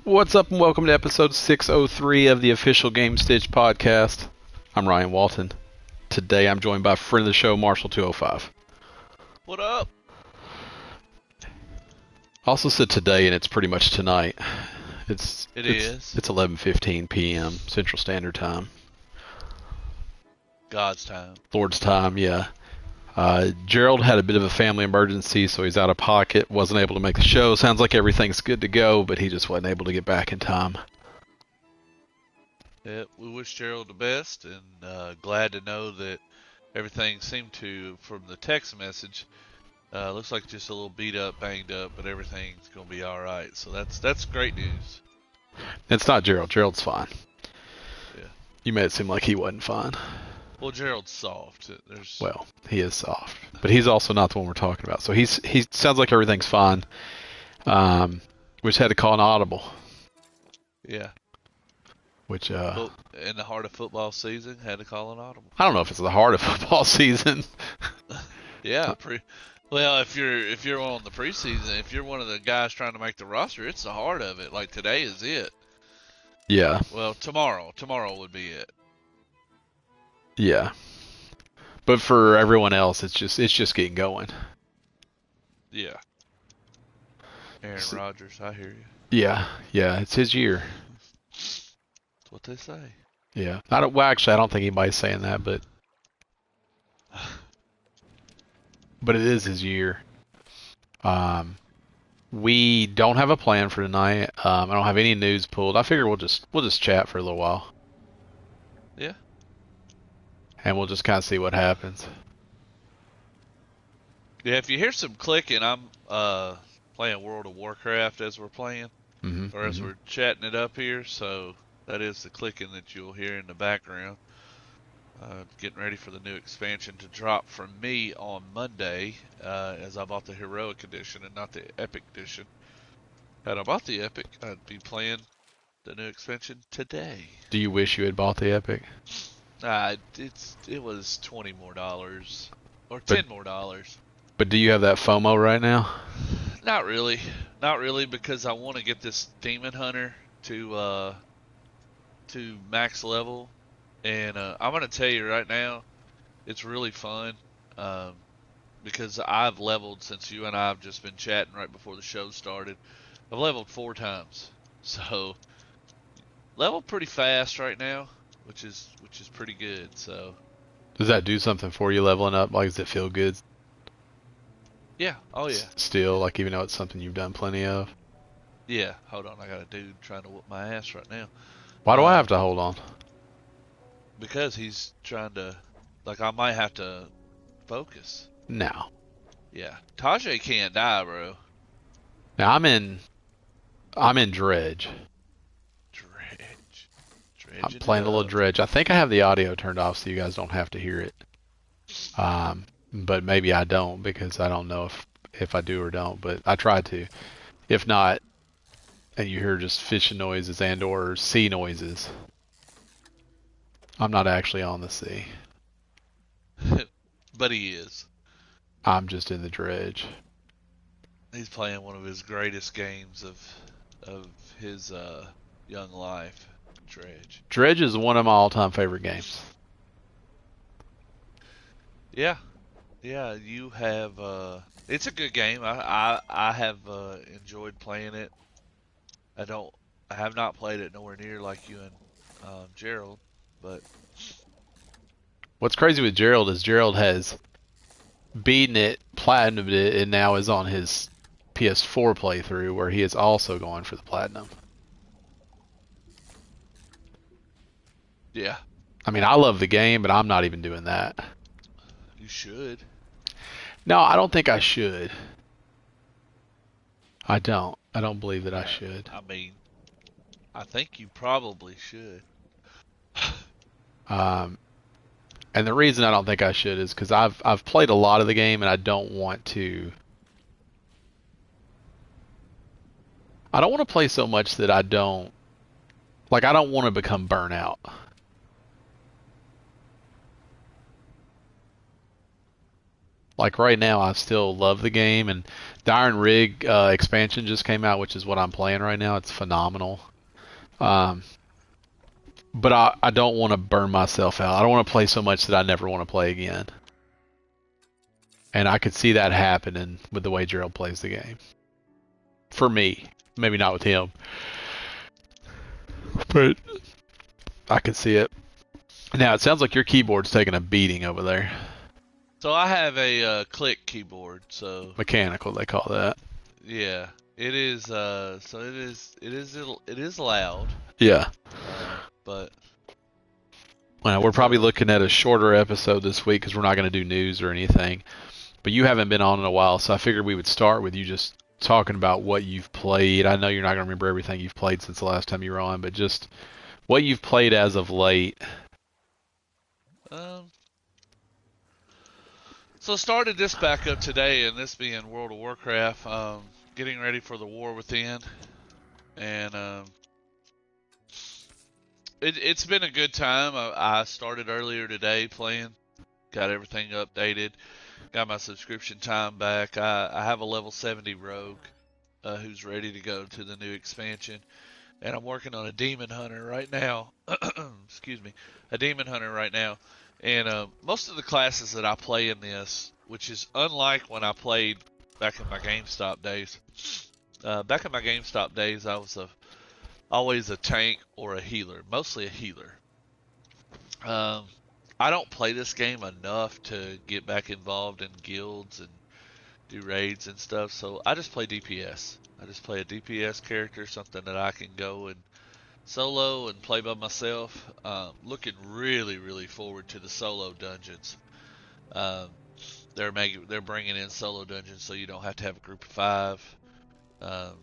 What's up, and welcome to episode 603 of the official Game Stitch podcast. I'm Ryan Walton. Today I'm joined by friend of the show, Marshall205. What up? I also said today, and it's pretty much tonight. It's It it's is it's 11:15 p.m. Central Standard Time. God's time. Lord's time, yeah. Gerald had a bit of a family emergency, so he's out of pocket. Wasn't able to make the show. Sounds like everything's good to go, but he just wasn't able to get back in time. Yeah, we wish Gerald the best, and glad to know that everything seemed to, from the text message, looks like just a little beat up, banged up, but everything's gonna be all right. So that's great news. It's not Gerald. Gerald's fine. Yeah. You made it seem like he wasn't fine. Well, Gerald's soft. There's Well, he is soft, but he's also not the one we're talking about. So he sounds like everything's fine. We just had to call an audible, yeah. which Well, in the heart of football season, had to call an audible. I don't know if it's the heart of football season. Yeah. Well, if you're on the preseason, if you're one of the guys trying to make the roster, it's the heart of it. Like today is it. Yeah, Well, tomorrow would be it. yeah. But for everyone else, it's just getting going. Yeah. Aaron So- Rodgers, I hear you. Yeah. It's his year. That's what they say. Yeah. Well, actually, I don't think anybody's saying that, but it is his year. We don't have a plan for tonight. I don't have any news pulled. I figure we'll just chat for a little while, Yeah. and we'll just kind of see what happens. Yeah, if you hear some clicking, I'm playing World of Warcraft as we're playing, or as we're chatting it up here, so that is the clicking that you'll hear in the background. Getting ready for the new expansion to drop from me on Monday, as I bought the Heroic Edition and not the Epic Edition. Had I bought the Epic, I'd be playing the new expansion today. Do you wish you had bought the Epic? It was $20 more or But- $10 more. But do you have that FOMO right now? Not really, because I want to get this Demon Hunter to max level, and I'm gonna tell you right now, it's really fun, because I've leveled since you and I have just been chatting right before the show started. I've leveled 4 times, so leveled pretty fast right now, which is pretty good. So Does that do something for you leveling up? Like, does it feel good yeah, oh yeah, still? Like, even though it's something you've done plenty of? yeah. Hold on, I got a dude trying to whoop my ass right now. Why do I have to hold on? Because he's trying to, like, I might have to focus. No. Yeah. Tajay can't die, bro. Now I'm in Dredge. Dredge. I'm playing a little Dredge. I think I have the audio turned off so you guys don't have to hear it. But maybe I don't because I don't know if I do or don't. But I try to. If not, and you hear just fishing noises and or sea noises, I'm not actually on the sea. But he is. I'm just in the Dredge. He's playing one of his greatest games of his young life. Dredge. Dredge is one of my all-time favorite games. Yeah. Yeah, you have it's a good game. I have enjoyed playing it. I have not played it nowhere near like you and Gerald, but What's crazy with Gerald is Gerald has beaten it, platinumed it, and now is on his PS4 playthrough where he is also going for the platinum. yeah, I mean, I love the game, but I'm not even doing that. you should. No, I don't think I should. I don't. I don't believe that I should. I mean, I think you probably should. And the reason I don't think I should is because I've played a lot of the game and I don't want to. I don't want to play so much that I don't want to become burnout. like right now, I still love the game, and the Iron Rig expansion just came out, which is what I'm playing right now. It's phenomenal. Um, but I don't want to burn myself out. I don't want to play so much that I never want to play again. And I could see that happening with the way Gerald plays the game. For me, maybe not with him, but I could see it. Now it sounds like your keyboard's taking a beating over there. So I have a click keyboard, so Mechanical, they call that. yeah, it is. So it is loud. Yeah. But Well, we're probably looking at a shorter episode this week because we're not going to do news or anything. But you haven't been on in a while, so I figured we would start with you just talking about what you've played. I know you're not going to remember everything you've played since the last time you were on, but just what you've played as of late. So started this back up today, and this being World of Warcraft, getting ready for the War Within, and it's been a good time. I started earlier today playing, got everything updated, got my subscription time back. I have a level 70 rogue who's ready to go to the new expansion, and I'm working on a demon hunter right now. Excuse me, a demon hunter right now. And most of the classes that I play in this, which is unlike when I played back in my GameStop days. Back in my GameStop days, I was always a tank or a healer, mostly a healer. I don't play this game enough to get back involved in guilds and do raids and stuff, so I just play DPS. I just play a DPS character, something that I can go and solo and play by myself. Looking really forward to the solo dungeons. They're bringing in solo dungeons so you don't have to have a group of 5, and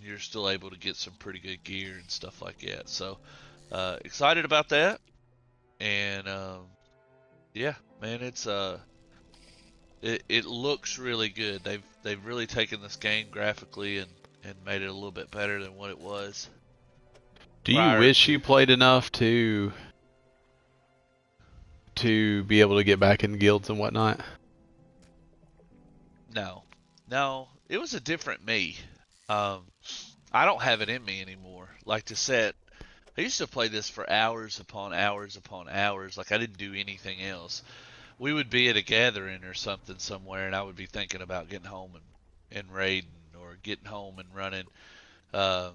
you're still able to get some pretty good gear and stuff like that. So excited about that, and yeah, man, it looks really good. They've really taken this game graphically and made it a little bit better than what it was. Do you wish you played enough to be able to get back in guilds and whatnot? No, it was a different me. I don't have it in me anymore. Like to set, I used to play this for hours upon hours upon hours. Like I didn't do anything else. We would be at a gathering or something somewhere, and I would be thinking about getting home and raiding, or getting home and running a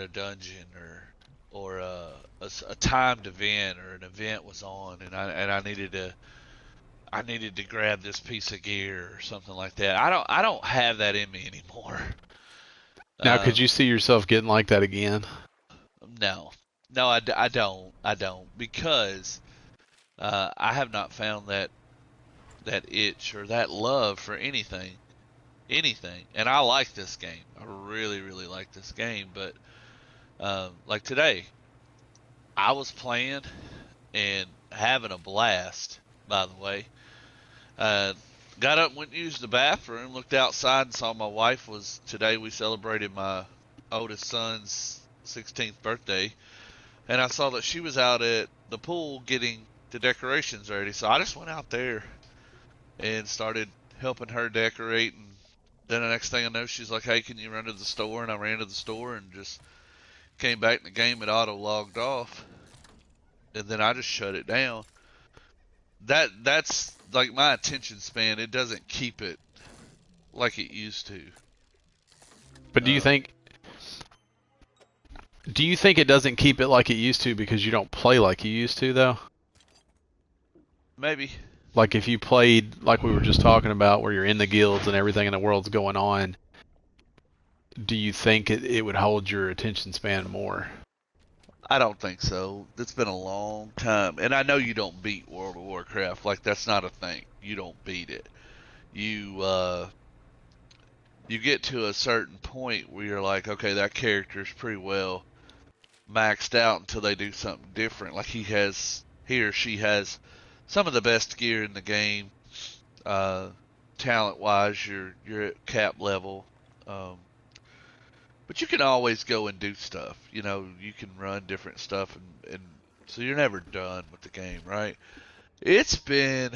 dungeon, or a timed event, or an event was on, and I needed to grab this piece of gear or something like that. I don't have that in me anymore. Now, could you see yourself getting like that again? No, I don't, because I have not found that itch or that love for anything, and I like this game. I really like this game, but like today, I was playing and having a blast, by the way. Got up, went and used the bathroom, looked outside and saw my wife today we celebrated my oldest son's 16th birthday, and I saw that she was out at the pool getting the decorations ready. So I just went out there and started helping her decorate, and then the next thing I know, she's like, "Hey, can you run to the store?" And I ran to the store and just came back, and the game had auto logged off, and then I just shut it down. That's like my attention span. It doesn't keep it like it used to. But do you think it doesn't keep it like it used to because you don't play like you used to, though? Maybe. Like if you played like we were just talking about, where you're in the guilds and everything in the world's going on, do you think it would hold your attention span more? I don't think so. It's been a long time. And I know you don't beat World of Warcraft. Like, that's not a thing. You don't beat it. You get to a certain point where you're like, okay, that character's pretty well maxed out until they do something different. Like he or she has some of the best gear in the game. Talent-wise, you're at cap level. But you can always go and do stuff. You know, you can run different stuff, and so you're never done with the game, right? It's been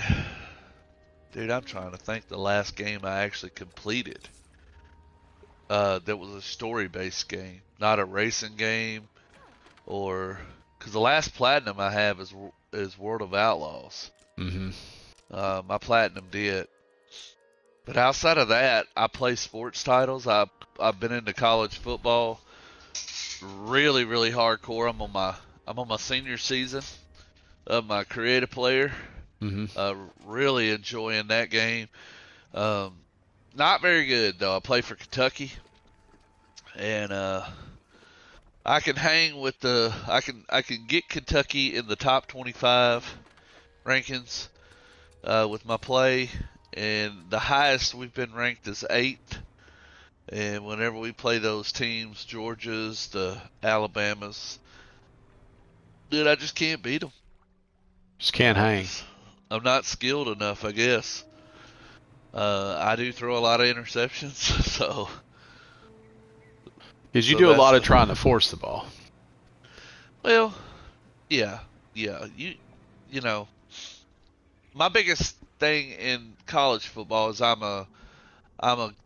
Dude, I'm trying to think the last game I actually completed. That was a story-based game, not a racing game, or because the last platinum I have is World of Outlaws. Hmm. My platinum did, but outside of that, I play sports titles. I've been into college football, really, really hardcore. I'm on my senior season of my creative player. Hmm. Really enjoying that game. Um, Not very good though. I play for Kentucky, and I can hang with I can get Kentucky in the top 25 rankings with my play, and the highest we've been ranked is 8th. And whenever we play those teams, Georgia's, the Alabamas, dude, I just can't beat them. Just can't hang. I'm not skilled enough, I guess. I do throw a lot of interceptions, so Because you so do a that's lot of the trying to force the ball. well, yeah, yeah. You know, my biggest thing in college football is I'm a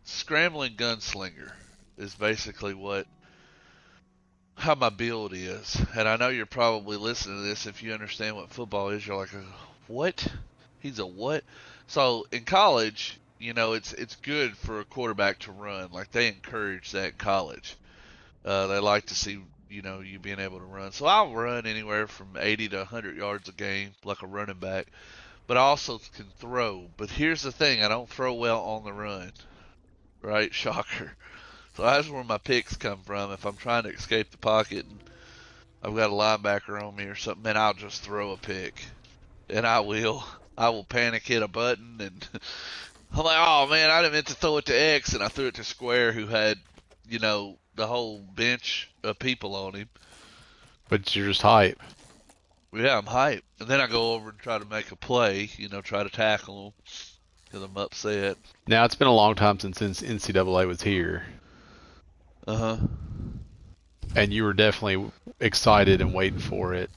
scrambling gunslinger is basically what how my build is. And I know you're probably listening to this if you understand what football is. You're like, what? He's a what? So in college, it's good for a quarterback to run. Like they encourage that in college. They like to see you being able to run. So I'll run anywhere from 80 to 100 yards a game, like a running back. But I also can throw. But here's the thing: I don't throw well on the run. Right? Shocker. So that's where my picks come from. If I'm trying to escape the pocket and I've got a linebacker on me or something, then I'll just throw a pick, and I will. I will panic hit a button, and I'm like, oh man, I didn't meant to throw it to X, and I threw it to Square, who had, the whole bench of people on him. But you're just hype. Yeah, I'm hyped. And then I go over and try to make a play, try to tackle him because I'm upset. Now, it's been a long time since NCAA was here. Uh huh. And you were definitely excited and waiting for it.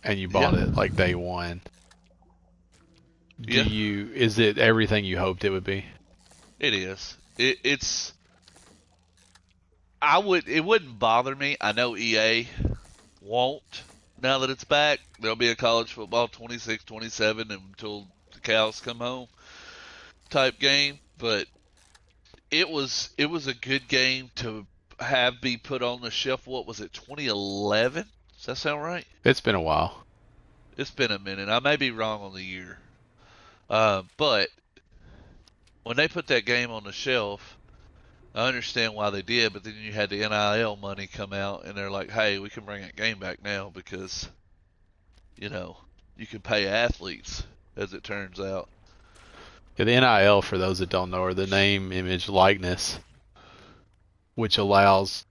And you bought Yeah. it like day one. Yeah. Is it everything you hoped it would be? It is. It's. It wouldn't bother me. I know EA won't now that it's back. There'll be a college football 26, 27 until the cows come home type game. But it was a good game to have be put on the shelf. What was it, 2011? Does that sound right? It's been a while. It's been a minute. I may be wrong on the year. But when they put that game on the shelf, I understand why they did, but then you had the NIL money come out, and they're like, hey, we can bring that game back now because, you can pay athletes, as it turns out. Yeah, the NIL, for those that don't know, are the name, image, likeness, which allows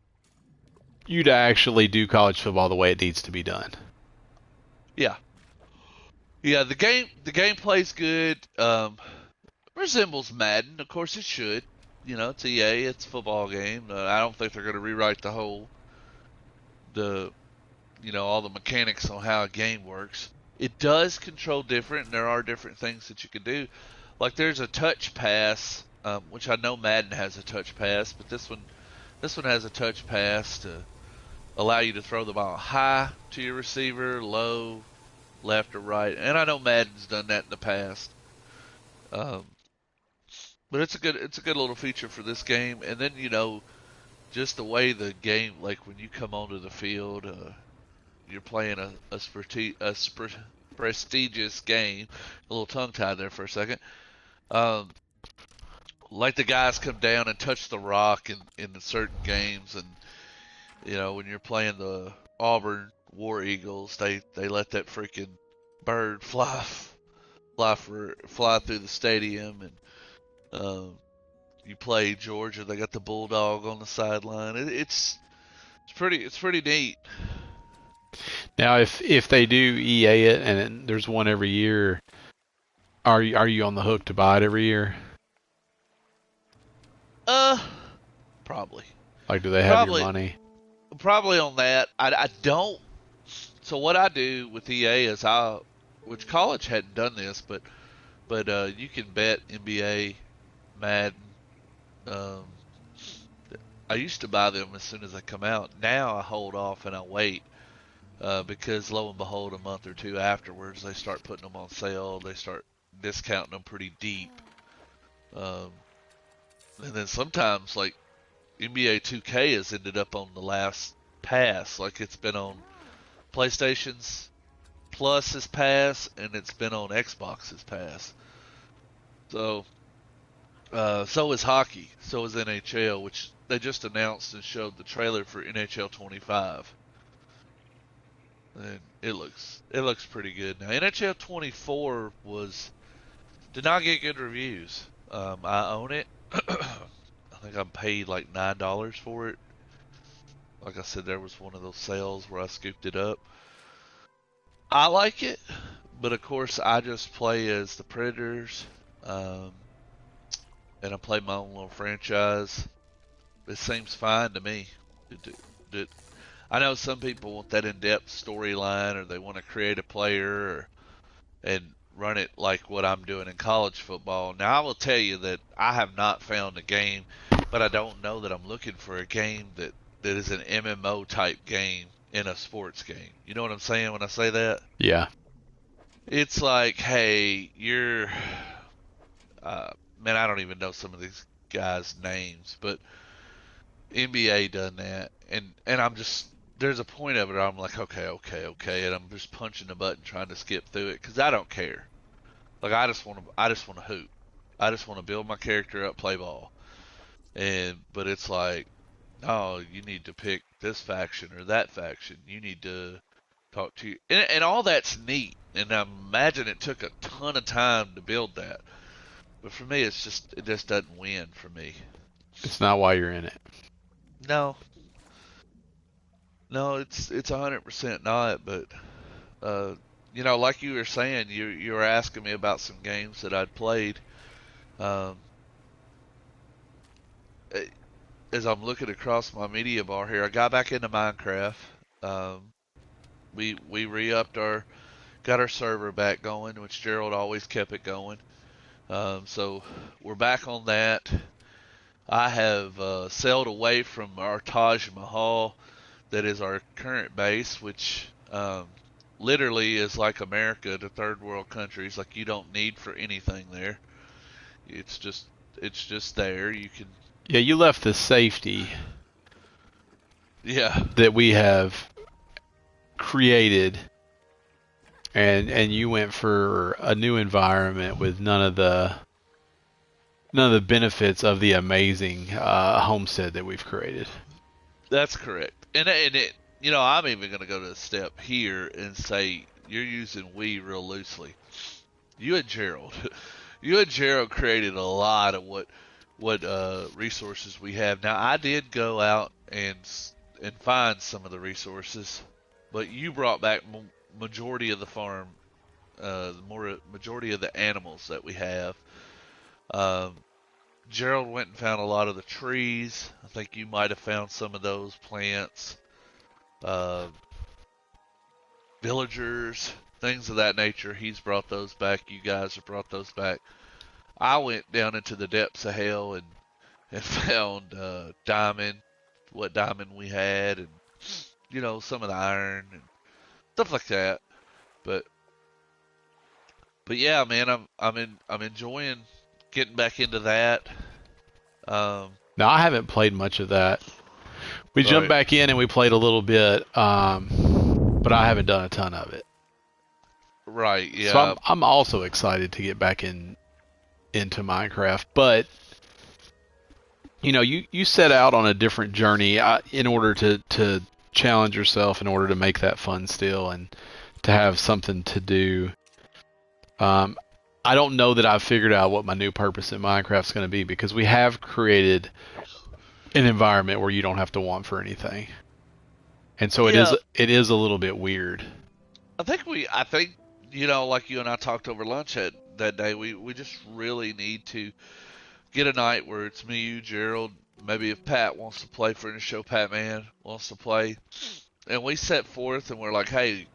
you to actually do college football the way it needs to be done. Yeah. Yeah, the game plays good. Resembles Madden. Of course it should. It's EA, it's a football game. I don't think they're going to rewrite the all the mechanics on how a game works. It does control different, and there are different things that you can do. Like there's a touch pass, which I know Madden has a touch pass, but this one has a touch pass to allow you to throw the ball high to your receiver, low, left or right. And I know Madden's done that in the past. But it's a good little feature for this game. And then just the way the game, like when you come onto the field, you're playing a prestigious game. A little tongue tied there for a second. Um, like the guys come down and touch the rock in certain games, and when you're playing the Auburn War Eagles, they let that freaking bird fly through the stadium, and you play Georgia, they got the bulldog on the sideline. It's pretty neat. Now, if they do EA it and there's one every year, are you on the hook to buy it every year? Probably. Like, do they have your money? Probably on that. I don't. So what I do with EA is which college hadn't done this, but But you can bet NBA, Madden. Um, I used to buy them as soon as they come out. Now I hold off and I wait because lo and behold, a month or two afterwards, they start putting them on sale. They start discounting them pretty deep. Um, and then sometimes, like NBA 2K has ended up on the last pass. Like it's been on PlayStation's Plus's pass, and it's been on Xbox's pass. So, so is hockey. So is NHL, which they just announced and showed the trailer for NHL 25. And it looks pretty good now. NHL 24 did not get good reviews. I own it. I think I paid like $9 for it. Like I said, there was one of those sales where I scooped it up. I like it, but of course I just play as the Predators, um, and I play my own little franchise. It seems fine to me. It, it, I know some people want that in-depth storyline, or they want to create a player, and run it like what I'm doing in college football. Now, I will tell you that I have not found a game, but I don't know that I'm looking for a game that is an MMO type game in a sports game. You know what I'm saying when I say that? Yeah. It's like, hey, man, I don't even know some of these guys' names, but NBA done that, and I'm just there's a point of it where I'm like, okay, okay, okay, and I'm just punching the button trying to skip through it because I don't care. Like I just want to hoop. I just want to build my character up, play ball, but it's like, oh, you need to pick this faction or that faction. You need to talk to you, and all that's neat. And I imagine it took a ton of time to build that. But for me, it just doesn't win for me. It's not why you're in it. No, no, it's 100% not. But uh, like you were saying, you were asking me about some games that I'd played. Um, eh, as I'm looking across my media bar here, I got back into Minecraft. Um, we re-upped got our server back going, which Gerald always kept it going. So we're back on that. I have sailed away from our Taj Mahal, that is our current base, which literally is like America to third world countries. Like you don't need for anything there. It's just it's just there. You can Yeah, you left the safety yeah that we have created, and you went for a new environment with none of the benefits of the amazing homestead that we've created. that's correct. And it I'm even going to go to a step here and say you're using we real loosely. You and Gerald, you and Gerald created a lot of what resources we have. Now I did go out and find some of the resources, but you brought back majority of the farm, majority of the animals that we have. Um, Gerald went and found a lot of the trees. I think you might have found some of those plants, uh, villagers, things of that nature. He's brought those back. You guys have brought those back. I went down into the depths of hell and found diamond, what diamond we had, and some of the iron and stuff like that. But but yeah, man, I'm enjoying getting back into that. Um, Now, I haven't played much of that. We jumped right, back in and we played a little bit, but I haven't done a ton of it. right, So yeah, I'm also excited to get back into Minecraft. But you set out on a different journey in order to challenge yourself, in order to make that fun still, and to have something to do. Um, I don't know that I've figured out what my new purpose in Minecraft is going to be, because we have created an environment where you don't have to want for anything, and so it is yeah. it is a little bit weird. I think like you and I talked over lunch that day. We just really need to get a night where it's me, you, Gerald. Maybe if Pat wants to play for the show, Pat Man wants to play, and we set forth and we're like, hey,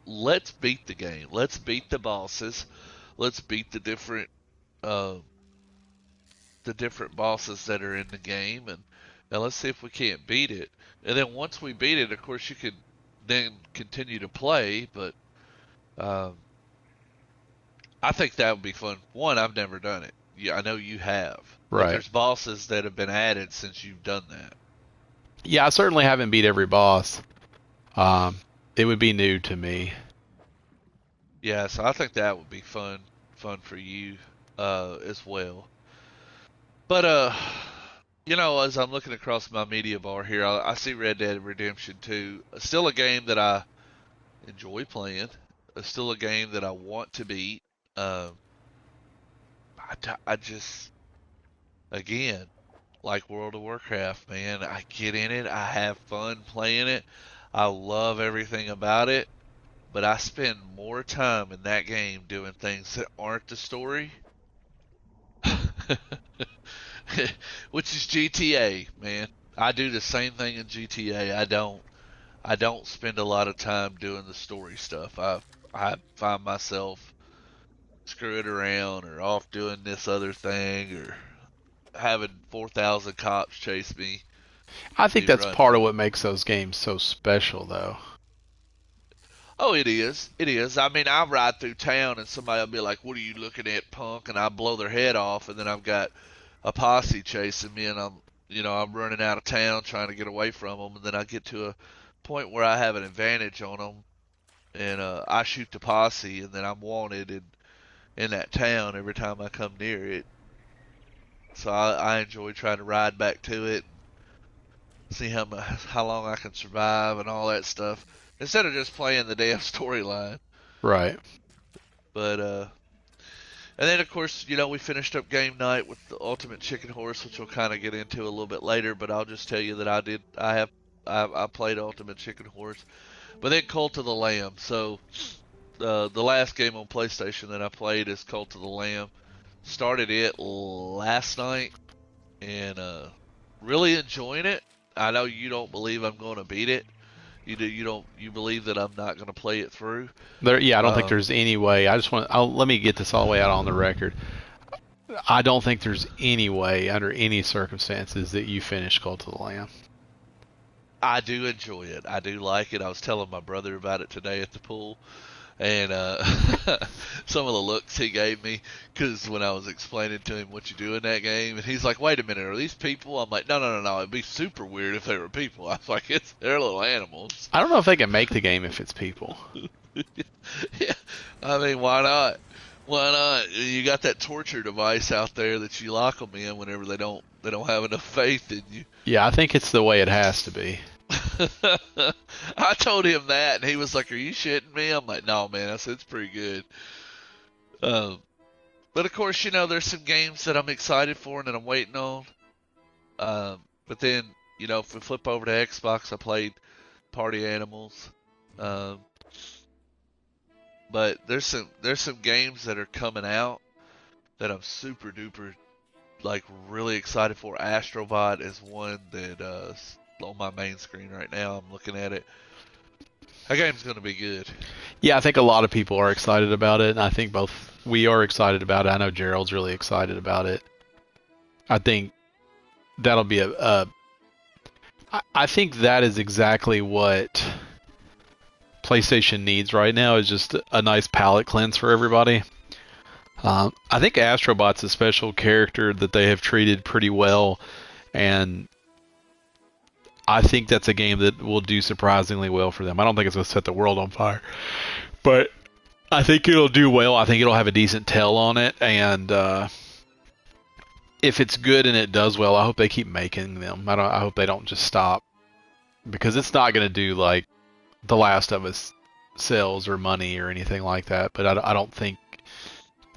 let's beat the game. Let's beat the bosses. let's beat uh, the different bosses that are in the game, and let's see if we can't beat it. And then once we beat it, of course, you could then continue to play. But um, I think that would be fun. One, I've never done it. Yeah, I know you have, but Right. there's bosses that have been added since you've done that. Yeah, I certainly haven't beat every boss. Um, it would be new to me. Yeah, so I think that would be fun for you as well. But as I'm looking across my media bar here, I see Red Dead Redemption 2. Still a game that I enjoy playing. Still a game that I want to beat. Um, I just, again, like World of Warcraft, man. I get in it. I have fun playing it. I love everything about it. But I spend more time in that game doing things that aren't the story, which is GTA, man. I do the same thing in GTA. I don't spend a lot of time doing the story stuff. I find myself screwing around or off doing this other thing or having 4,000 cops chase me I and think me that's run part of from what them. makes those games so special, though. Oh, it is. It is. I mean, I ride through town and somebody will be like, "What are you looking at, punk?" And I blow their head off, and then I've got a posse chasing me, and I'm running out of town trying to get away from them, and then I get to a point where I have an advantage on them, and I shoot the posse, and then I'm wanted in that town every time I come near it. So I enjoy trying to ride back to it, see how long I can survive and all that stuff, instead of just playing the damn storyline. Right. But and then of course, we finished up game night with the Ultimate Chicken Horse, which we'll kind of get into a little bit later. But I'll just tell you that I played Ultimate Chicken Horse, but then Cult of the Lamb. So the last game on PlayStation that I played is Cult of the Lamb. Started it last night and really enjoying it. I know you don't believe I'm going to beat it. You believe that I'm not going to play it through. Yeah, I don't think Um, there's any way. Let me get this all the way out on the record. I don't think there's any way, under any circumstances, that you finish Cult of the Lamb. I do enjoy it. I do like it. I was telling my brother about it today at the pool, and some of the looks he gave me because when I was explaining to him what you do in that game, and he's like, "Wait a minute, are these people?" I'm like, "No, no, no, no. It'd be super weird if they were people." I was like, they're little animals." I don't know if they can make the game if it's people. Yeah, I mean, why not? Why not? You got that torture device out there that you lock them in whenever they don't have enough faith in you. Yeah, I think it's the way it has to be. I told him that, and he was like, "Are you shitting me?" I'm like, "No, man. I said it's pretty good." Um, but of course, there's some games that I'm excited for and that I'm waiting on. But then, if we flip over to Xbox, I played Party Animals. Um, but there's some games that are coming out that I'm super duper like really excited for. Astrobot is one that on my main screen right now. I'm looking at it. That game's gonna be good. Yeah, I think a lot of people are excited about it, and I think both we are excited about it. I know Gerald's really excited about it. I think that'll be I think that is exactly what PlayStation needs right now, is just a nice palate cleanse for everybody. I think Astrobot's a special character that they have treated pretty well, and I think that's a game that will do surprisingly well for them. I don't think it's going to set the world on fire, but I think it'll do well. I think it'll have a decent tell on it, and if it's good and it does well, I hope they keep making them. I hope they don't just stop, because it's not going to do like The Last of Us sales or money or anything like that. But I don't think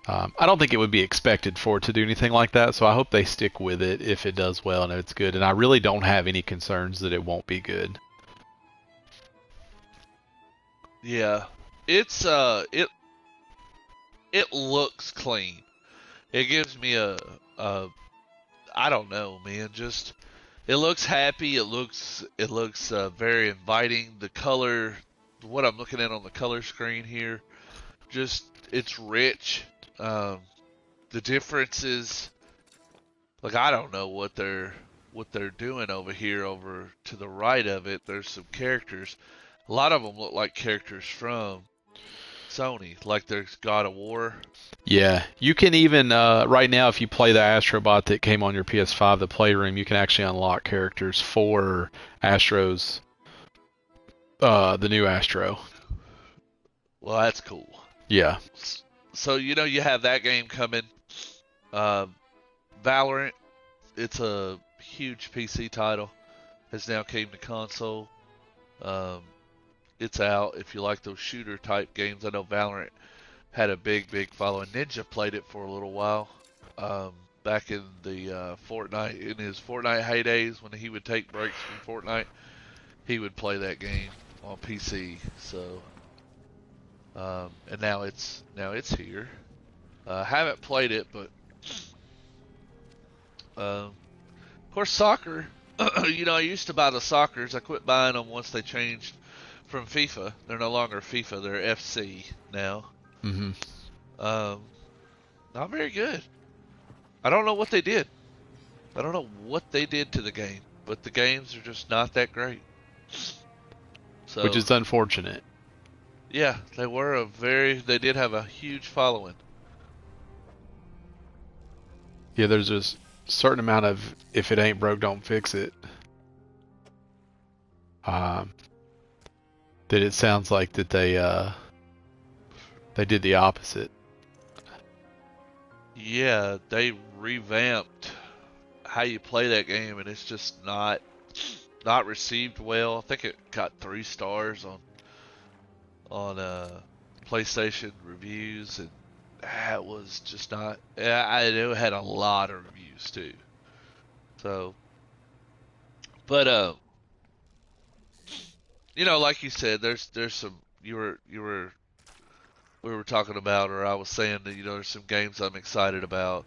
I don't think it would be expected for it to do anything like that. So I hope they stick with it if it does well and if it's good. And I really don't have any concerns that it won't be good. Yeah, it's it looks clean. It gives me a I don't know, man. Just it looks happy. It looks very inviting. The color, what I'm looking at on the color screen here, just it's rich. Um, the difference is, like, I don't know what they're doing over here. Over to the right of it, there's some characters. A lot of them look like characters from Sony. Like there's God of War. Yeah, you can even right now if you play the Astrobot that came on your PS5, the Playroom, you can actually unlock characters for Astro's the new Astro. Well, that's cool. Yeah. So you have that game coming. Um, Valorant. It's a huge PC title. Has now came to console. Um, it's out. If you like those shooter type games, I know Valorant had a big following. Ninja played it for a little while. Back in the Fortnite, in his Fortnite heydays, when he would take breaks from Fortnite, he would play that game on PC. So, and now it's here. Haven't played it, but of course soccer. I used to buy the soccers. I quit buying them once they changed from FIFA. They're no longer FIFA. They're FC now. Hmm. Not very good. I don't know what they did. I don't know what they did to the game, but the games are just not that great. So, Which is unfortunate. yeah, they did have a huge following. Yeah, there's a certain amount of if it ain't broke, don't fix it. That it sounds like that they did the opposite. Yeah, they revamped how you play that game, and it's just not received well. I think it got 3 stars on PlayStation reviews, and that was just not. It had a lot of reviews too. So, but like you said, there's some we were talking about, or I was saying that there's some games I'm excited about.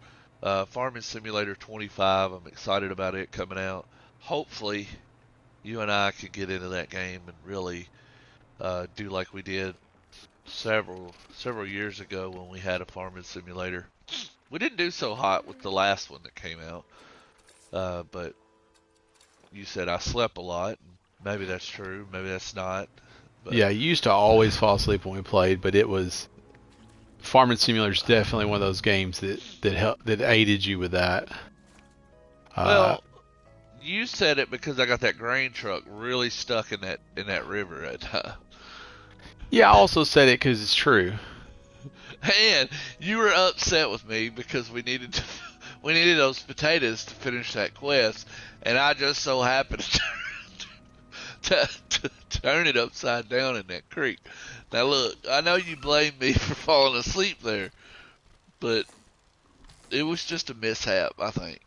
Farming Simulator 25, I'm excited about it coming out. Hopefully, you and I can get into that game and really do like we did several years ago when we had a Farming Simulator. We didn't do so hot with the last one that came out, but you said I slept a lot. Maybe that's true. Maybe that's not. But Yeah, you used to always fall asleep when we played, but it was Farming Simulator is definitely one of those games that aided you with that. Well, you said it because I got that grain truck really stuck in that river at time. Yeah, I also said it because it's true. And you were upset with me because we needed those potatoes to finish that quest, and I just so happened to turn it upside down in that creek. Now look, I know you blame me for falling asleep there, but it was just a mishap, I think.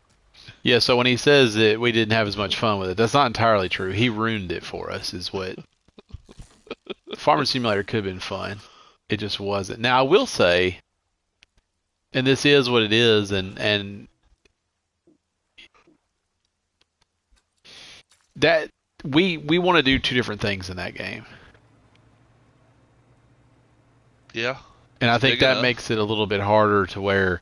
Yeah, so when he says that we didn't have as much fun with it, that's not entirely true. He ruined it for us, is what. Farming Simulator could have been fun. It just wasn't. Now, I will say, and this is what it is, and that we want to do 2 different things in that game. Yeah. And I think Big that enough. makes it a little bit harder to where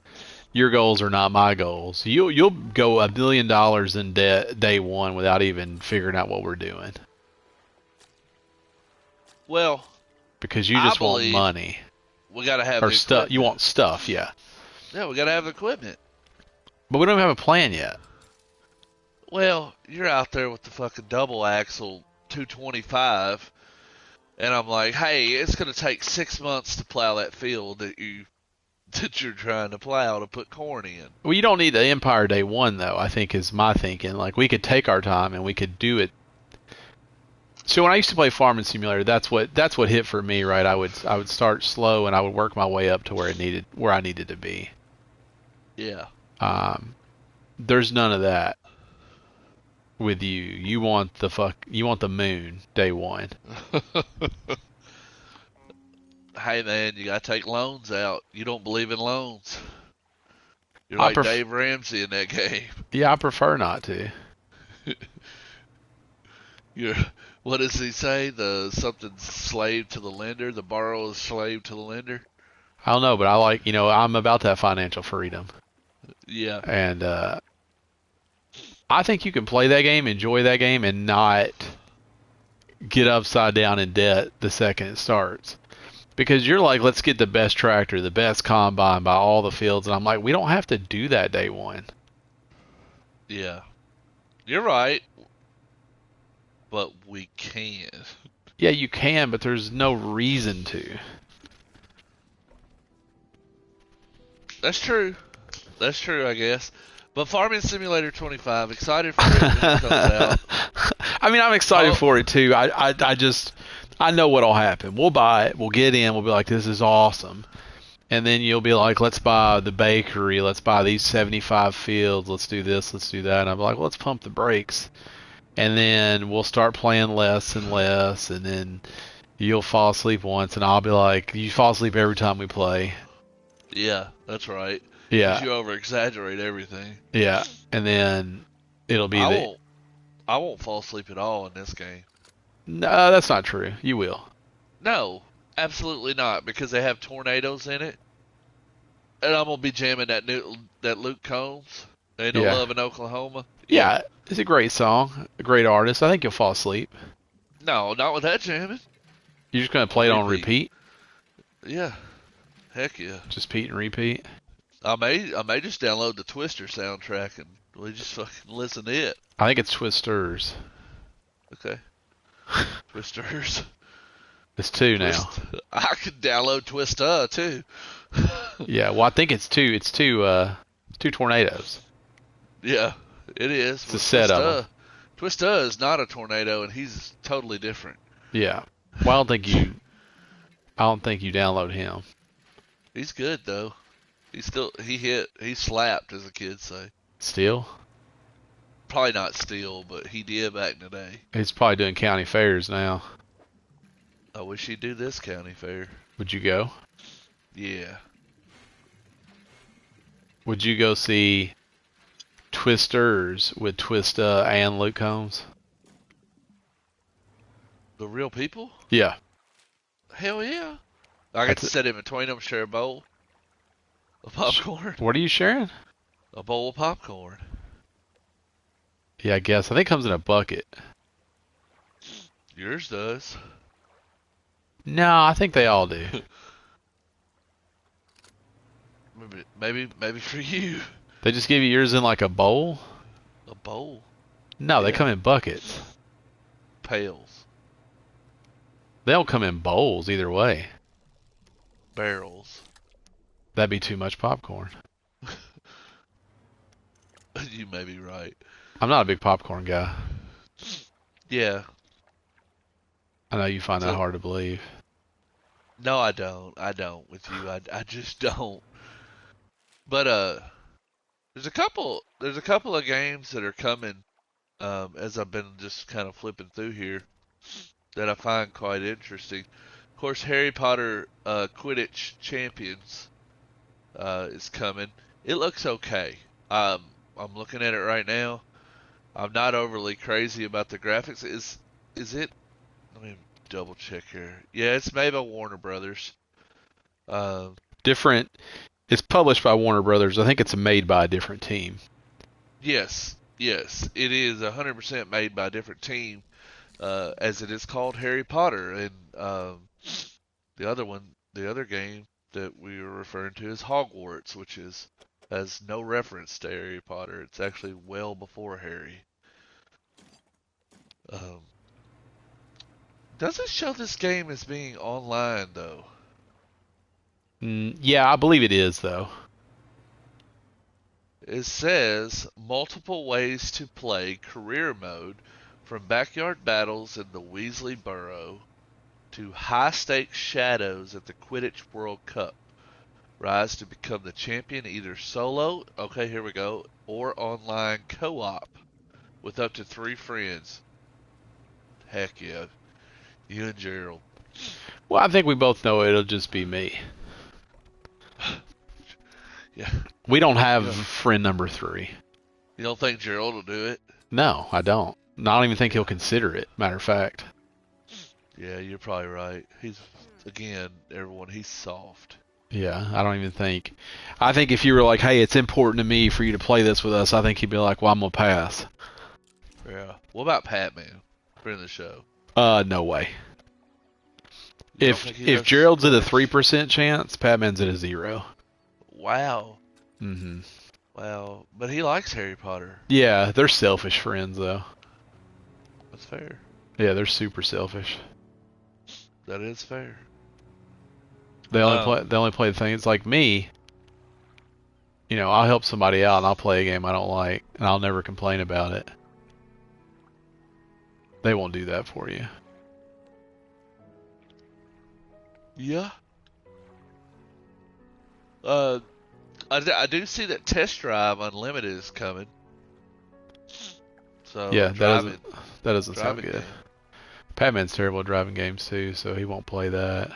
your goals are not my goals. You'll go $1 million in debt day one without even figuring out what we're doing Well, because you I just want believe money we gotta have or the stuff. You equipment. want stuff, yeah. Yeah, we gotta have the equipment. But we don't even have a plan yet. Well, you're out there with the fucking double axle 225, and I'm like, hey, it's gonna take 6 months to plow that field that you're trying to plow to put corn in. Well, you don't need the Empire Day one though. I think is my thinking. Like we could take our time and we could do it. So when I used to play Farming Simulator, that's what hit for me, right? I would start slow and I would work my way up to where I needed to be. Yeah. There's none of that with you. You want the moon day one. Hey man, you gotta take loans out. You don't believe in loans. You're I like Dave Ramsey in that game. Yeah, I prefer not to. What does he say? The something slave to the lender. The borrower is slave to the lender. I don't know, but I like, I'm about that financial freedom. Yeah, And I think you can play that game, enjoy that game, and not get upside down in debt the second it starts. Because you're like, let's get the best tractor, the best combine by all the fields. And I'm like, we don't have to do that day one. yeah, you're right, but we can. Yeah, you can, but there's no reason to. That's true. That's true, I guess. But Farming Simulator 25, excited for it when it comes out. I mean, I'm excited Oh, for it too. I know what'll happen. We'll buy it. We'll get in. We'll be like, this is awesome. And then you'll be like, let's buy the bakery. Let's buy these 75 fields. Let's do this. Let's do that. And I'm like, well, let's pump the brakes. And then we'll start playing less and less. And then you'll fall asleep once. And I'll be like, you fall asleep every time we play. yeah, that's right. Because Yeah. you over exaggerate everything. Yeah. And then it'll be I the. won't. I won't fall asleep at all in this game. No, that's not true. You will. No, absolutely not, because they have tornadoes in it, and I'm gonna be jamming that Luke Combs. Ain't no Yeah. love in Oklahoma. Yeah. It's a great song. A great artist. I think you'll fall asleep. No, not with that jamming. You're just going to play it on repeat? Yeah. Heck yeah. Just repeat and repeat? I may just download the Twister soundtrack and we just fucking listen to it. I think it's Twisters. Okay. Twisters. It's two now. I could download Twista too. Yeah, well, I think it's two. It's two tornadoes. Yeah, it is. It's a set of them. Twista is not a tornado, and he's totally different. Yeah. Well, I don't think you download him. He's good though. He slapped, as the kids say. Still? Probably not still, but he did back in the day. He's probably doing county fairs now. I wish he'd do this county fair. Would you go? Yeah. Would you go see Twisters with Twista and Luke Combs? The real people? Yeah. Hell yeah. I got to sit in between them, share a bowl of popcorn. What are you sharing? A bowl of popcorn. Yeah, I guess. I think it comes in a bucket. Yours does. No, I think they all do. Maybe for you. They just give you yours in like a bowl? A bowl. No, they Yeah. come in buckets. Pails. They don't come in bowls either way. Barrels. That'd be too much popcorn. You may be right. I'm not a big popcorn guy. Yeah. I know you find that So- hard to believe. No, I don't. I don't with you. I just don't. But there's a couple of games that are coming as I've been just kind of flipping through here that I find quite interesting. Of course, Harry Potter Quidditch Champions is coming. It looks okay. I'm looking at it right now. I'm not overly crazy about the graphics. Is it? Let me double check here. Yeah, it's made by Warner Brothers. Different. It's published by Warner Brothers. I think it's made by a different team. Yes, it is 100% made by a different team, as it is called Harry Potter, and the other game that we were referring to is Hogwarts, which has no reference to Harry Potter. It's actually well before Harry. Does it show this game as being online though? Yeah, I believe it is, though. It says multiple ways to play career mode, from backyard battles in the Weasley Burrow to high stakes shadows at the Quidditch World Cup. Rise to become the champion either solo, okay, here we go, or online co-op with up to 3 friends. Heck yeah. You and Gerald. Well, I think we both know it'll just be me. Yeah. We don't have Yeah. friend number 3. You don't think Gerald will do it? No, I don't. I don't even think he'll consider it, matter of fact. Yeah, you're probably right. He's, again, everyone, he's soft. Yeah, I don't even think. I think if you were like, "Hey, it's important to me for you to play this with us," I think he'd be like, "Well, I'm gonna pass." Yeah. What about Pat-Man? Friend of the show. No way. You don't If think he if does Gerald's at a much? 3% chance, Patman's at a 0. Wow. Hmm. Wow. But he likes Harry Potter. Yeah, they're selfish friends though. That's fair. Yeah, they're super selfish. That is fair. They only play things like me. I'll help somebody out and I'll play a game I don't like and I'll never complain about it. They won't do that for you. Yeah. Uh, I do see that Test Drive Unlimited is coming. So Yeah, that doesn't sound driving good. game. Patman's terrible at driving games too, so he won't play that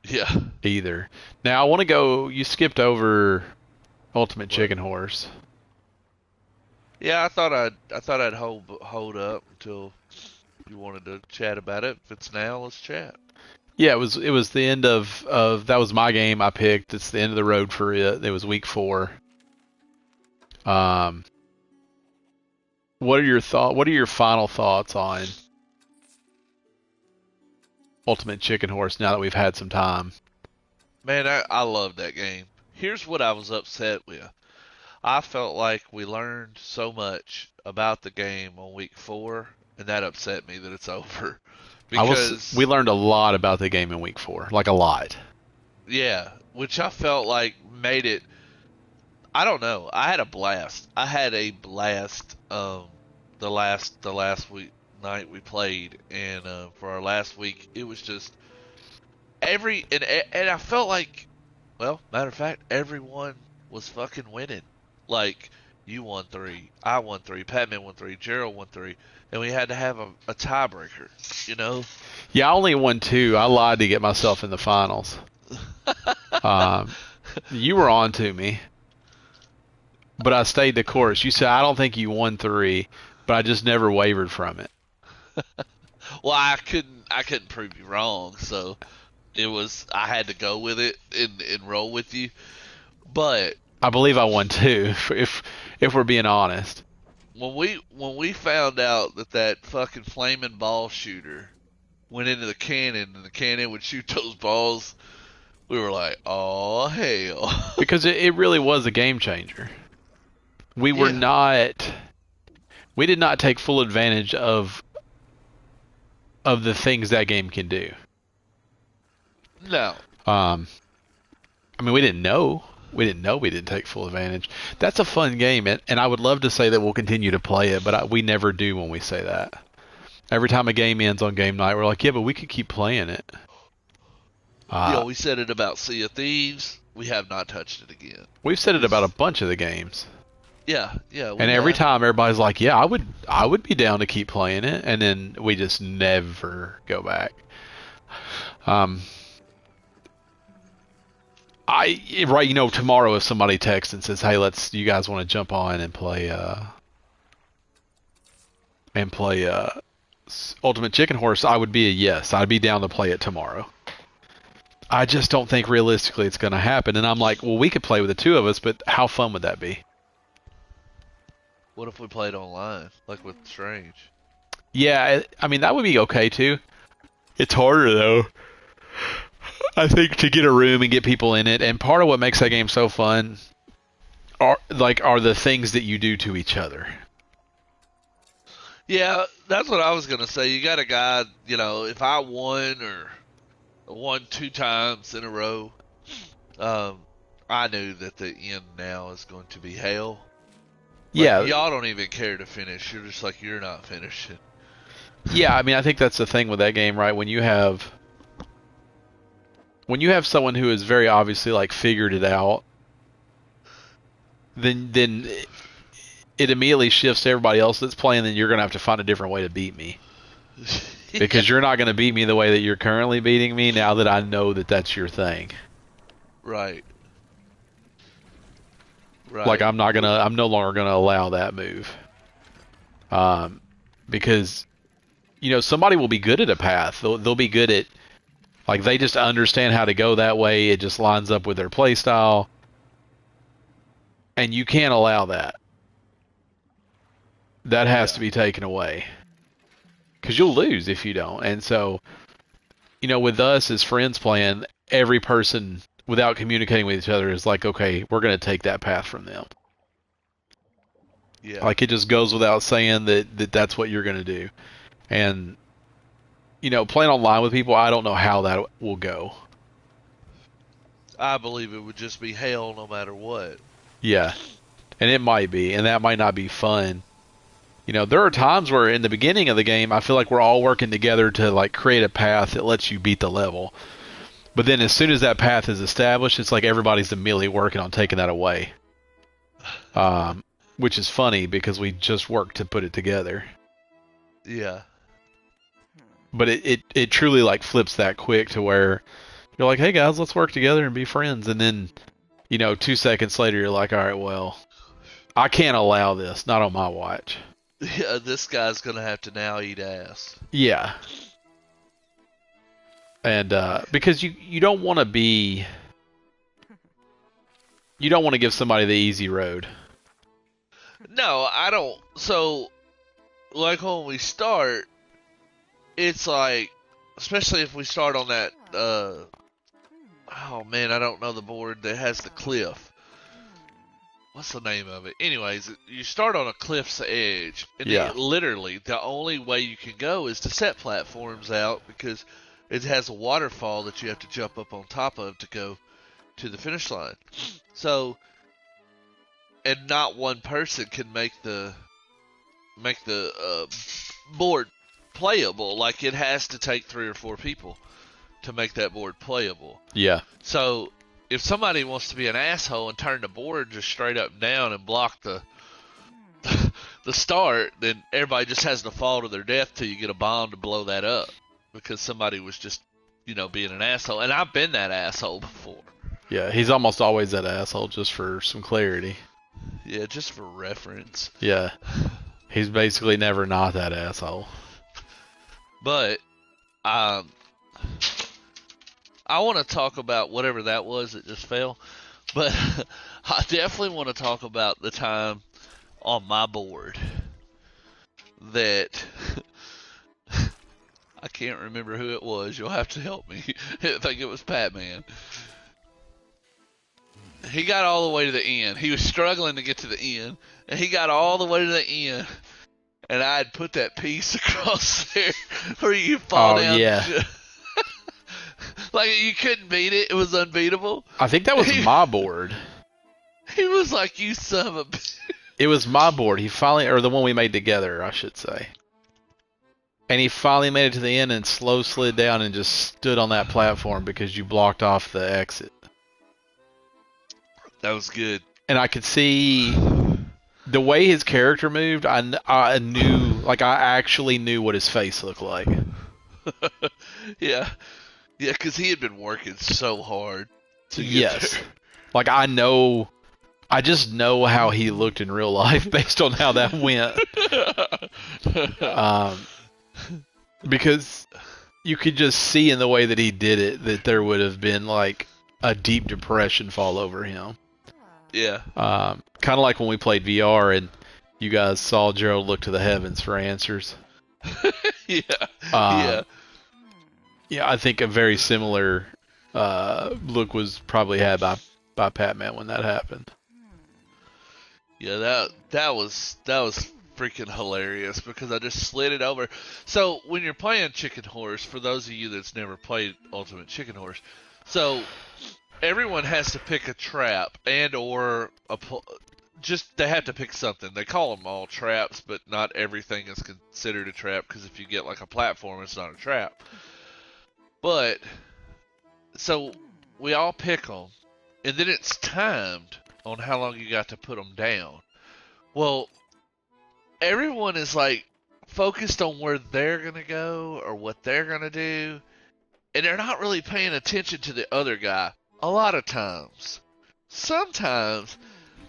Yeah. either. Now I want to go. You skipped over Ultimate What? Chicken Horse. Yeah, I thought I'd hold up until you wanted to chat about it. If it's now, let's chat. Yeah, it was the end of that was my game I picked. It's the end of the road for it. It was week 4. Um, What are your final thoughts on Ultimate Chicken Horse now that we've had some time? Man, I love that game. Here's what I was upset with. I felt like we learned so much about the game on week 4, and that upset me that it's over. We Because, learned a lot about the game in week 4, like a lot. yeah, which I felt like made it. I don't know. I had a blast. I had a blast. The last week night we played, and for our last week, it was just and I felt like, well, matter of fact, everyone was fucking winning. Like, you won 3, I won 3, Patman won 3, Gerald won 3, and we had to have a tiebreaker. You know? Yeah, I only won 2. I lied to get myself in the finals. Um, you were on to me, but I stayed the course. You said I don't think you won 3, but I just never wavered from it. Well, I couldn't prove you wrong, so I had to go with it and roll with you. But I believe I won 2, if we're being honest. when we found out that fucking flaming ball shooter went into the cannon and the cannon would shoot those balls, we were like, oh hell. Because it really was a game changer. We were Yeah. not. We did not take full advantage of the things that game can do. No. Um, I mean, we didn't know. We didn't know we didn't take full advantage. That's a fun game, and I would love to say that we'll continue to play it, but we never do when we say that. Every time a game ends on game night, we're like, yeah, but we could keep playing it. We said it about Sea of Thieves. We have not touched it again. We've said it about a bunch of the games, Yeah, yeah. and every time everybody's like, yeah, I would be down to keep playing it, and then we just never go back. Um, tomorrow if somebody texts and says, "Hey, you guys want to jump on and play Ultimate Chicken Horse?" I would be a yes. I'd be down to play it tomorrow. I just don't think realistically it's going to happen. And I'm like, well, we could play with the 2 of us, but how fun would that be? What if we played online, like with Strange? Yeah, I mean that would be okay too. It's harder though. I think to get a room and get people in it, and part of what makes that game so fun are the things that you do to each other. Yeah, that's what I was gonna say. You got a guy, if I won 2 times in a row, I knew that the end now is going to be hell. Like, Yeah, y'all don't even care to finish. You're just like, you're not finishing. yeah. I mean, I think that's the thing with that game, right? When you have someone who has very obviously like figured it out, then it immediately shifts to everybody else that's playing. Then you're gonna have to find a different way to beat me because you're not gonna beat me the way that you're currently beating me. Now that I know that that's your thing, Right. Right. like I'm no longer gonna allow that move. Because somebody will be good at a path. They'll be good at Like they just understand how to go that way. It just lines up with their play style. And you can't allow that. That has to be taken away. Because you'll lose if you don't. And so, with us as friends playing, every person without communicating with each other is like, okay, we're going to take that path from them. Yeah. Like it just goes without saying that that's what you're going to do. And, playing online with people, I don't know how that will go. I believe it would just be hell no matter what. Yeah. And it might be. And that might not be fun. There are times where in the beginning of the game, I feel like we're all working together to like create a path that lets you beat the level. But then as soon as that path is established, it's like everybody's immediately working on taking that away. Which is funny because we just worked to put it together. Yeah. But it truly like flips that quick to where you're like, hey guys, let's work together and be friends. And then, 2 seconds later, you're like, all right, well, I can't allow this. Not on my watch. Yeah, this guy's gonna have to now eat ass. Yeah. And because you don't want to be, you don't want to give somebody the easy road. No, I don't. So, like when we start, it's like, especially if we start on that, oh man, I don't know the board that has the cliff. What's the name of it? Anyways, you start on a cliff's edge, and literally the only way you can go is to set platforms out because it has a waterfall that you have to jump up on top of to go to the finish line. So, and not one person can make the board playable. Like it has to take 3 or 4 people to make that board playable. Yeah. So if somebody wants to be an asshole and turn the board just straight up and down and block the start, then everybody just has to fall to their death till you get a bomb to blow that up because somebody was just, being an asshole. And I've been that asshole before. Yeah, he's almost always that asshole, just for some clarity. Yeah, just for reference. Yeah. He's basically never not that asshole. But, I want to talk about whatever that was that just fell, but I definitely want to talk about the time on my board that I can't remember who it was. You'll have to help me. I think it was Pat-Man. He got all the way to the end. He was struggling to get to the end, and he got all the way to the end. And I had put that piece across there where you fall down. Yeah. Like you couldn't beat it. It was unbeatable. I think that was my board. He was like, you son of a bitch. It was my board. He finally, or the one we made together, I should say. And he finally made it to the end and slow slid down and just stood on that platform because you blocked off the exit. That was good. And I could see the way his character moved. I knew, like I actually knew what his face looked like. Yeah. Yeah, because he had been working so hard to get Yes. there. Like I just know how he looked in real life based on how that went. Because you could just see in the way that he did it that there would have been like a deep depression fall over him. Yeah. Kind of like when we played VR and you guys saw Gerald look to the heavens for answers. Yeah. Yeah. Yeah, I think a very similar look was probably had by Pat-Man when that happened. Yeah, that was freaking hilarious because I just slid it over. So when you're playing Chicken Horse, for those of you that's never played Ultimate Chicken Horse, so everyone has to pick a trap and or just they have to pick something. They call them all traps, but not everything is considered a trap because if you get like a platform, it's not a trap. But so we all pick them, and then it's timed on how long you got to put them down. Well, everyone is like focused on where they're gonna go or what they're gonna do, and they're not really paying attention to the other guy. A lot of times, sometimes,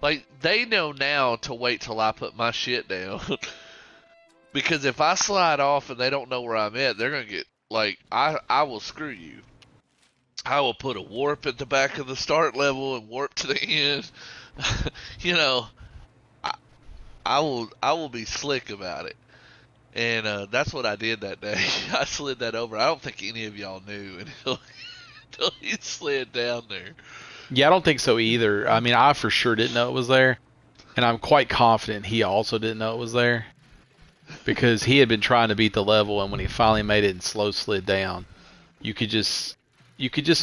like they know now to wait till I put my shit down, because if I slide off and they don't know where I'm at, they're gonna get like I will screw you. I will put a warp at the back of the start level and warp to the end. you know, I, I will be slick about it. And that's what I did that day. I slid that over. I don't think any of y'all knew until he slid down there. Yeah, I don't think so either. I mean, I for sure didn't know it was there, and I'm quite confident he also didn't know it was there because he had been trying to beat the level, and when he finally made it and slow slid down, you could just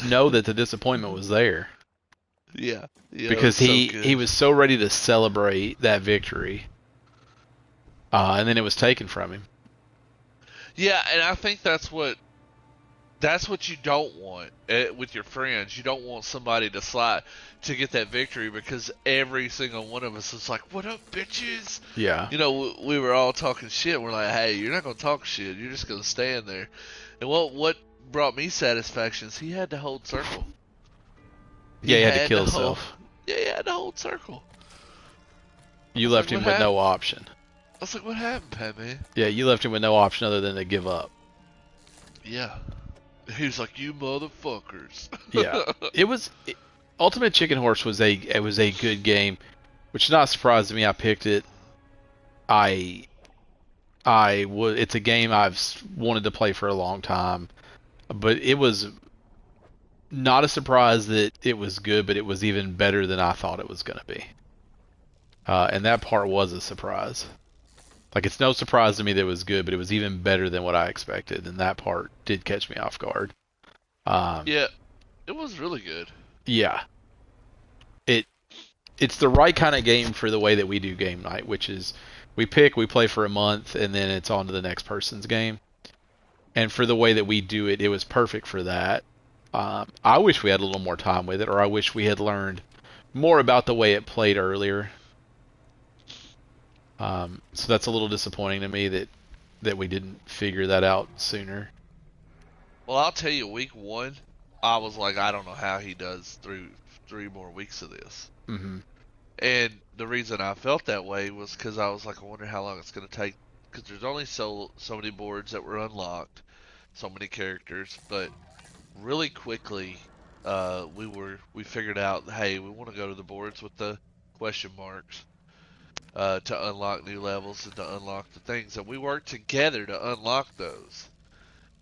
know that the disappointment was there Yeah, yeah, it was because so he good. was so ready to celebrate that victory, and then it was taken from him. Yeah, and I think that's what you don't want with your friends. You don't want somebody to slide to get that victory because every single one of us is like, "What up, bitches?" Yeah, We were all talking shit. We're like, "Hey, you're not gonna talk shit. You're just gonna stand there." And what brought me satisfaction is he had to hold circle. He yeah, he had to had kill to hold. himself. Yeah, he had to hold circle. I You was like, left "What him with happened?" no option. I was like, "What happened, Pat man?" Yeah, you left him with no option other than to give up. Yeah. He was like, "You motherfuckers." Yeah, Ultimate Chicken Horse was a good game, which is not surprising to me. I picked it. I I would. It's a game wanted to play for a long time, but it was not a surprise that it was good, but it was even better than I thought it was going to be. And that part was a surprise. Like it's no surprise to me that it was good, but it was even better than what I expected, and that part did catch me off guard. Um, Yeah, it was really good. yeah, it it's the right kind of game for the way that we do game night, which is we play for a month, and then it's on to the next person's game. And for the way that we do it, it was perfect for that. I wish we had a little more time with it, or I wish we had learned more about the way it played earlier. So that's a little disappointing to me that we didn't figure that out sooner. Well, I'll tell you, week one, I was like, I don't know how he does through 3 more weeks of this. Hmm. And the reason I felt that way was because I was like, I wonder how long it's going to take. Because there's only so many boards that were unlocked, so many characters. But really quickly, we figured out, hey, we want to go to the boards with the question marks to unlock new levels and to unlock the things, and we worked together to unlock those.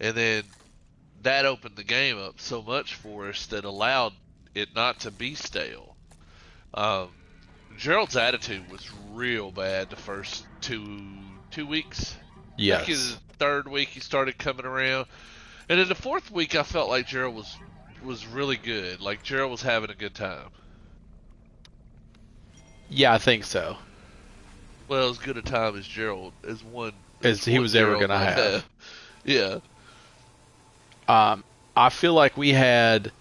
And then that opened the game up so much for us that allowed it not to be stale. Um, Gerald's attitude was real bad the first two weeks. I think Yes. his third week he started coming around, and in the fourth week I felt like Gerald was really good. Like Gerald was having a good time. Yeah, I think so. Well, as good a time as Gerald as one As as he one was ever Gerald gonna might have. have. Yeah, I feel like we had,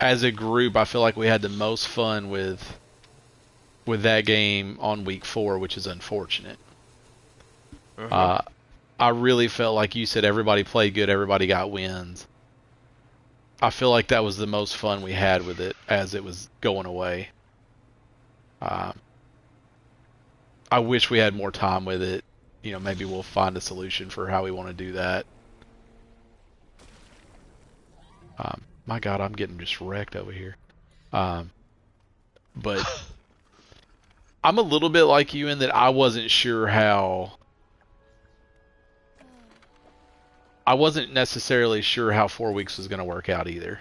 as a group, I feel like we had the most fun with that game on week 4, which is unfortunate. uh huh. Uh, I really felt like you said everybody played good, everybody got wins. I feel like that was the most fun we had with it as it was going away. Um, I wish we had more time with it. You know, maybe we'll find a solution for how we want to do that. My God, I'm getting just wrecked over here. Um, but I'm a little bit like you in that I wasn't necessarily sure how 4 weeks was going to work out either.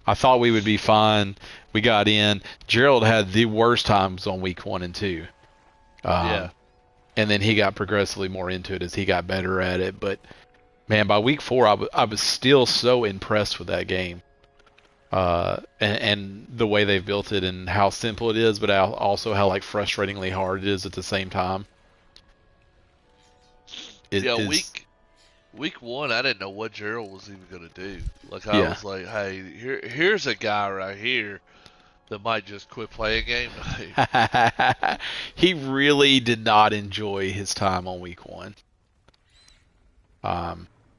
I thought we would be fine. We got in. Gerald had the worst times on week 1 and 2. Yeah. Um, and then he got progressively more into it as he got better at it. But man, by week 4, I was still so impressed with that game. And the way they've built it and how simple it is, but also how like frustratingly hard it is at the same time. It Yeah, is, week one, I didn't know what Gerald was even gonna do. Like I yeah. was like, hey, here's a guy right here that might just quit playing game night. He really did not enjoy his time on week 1,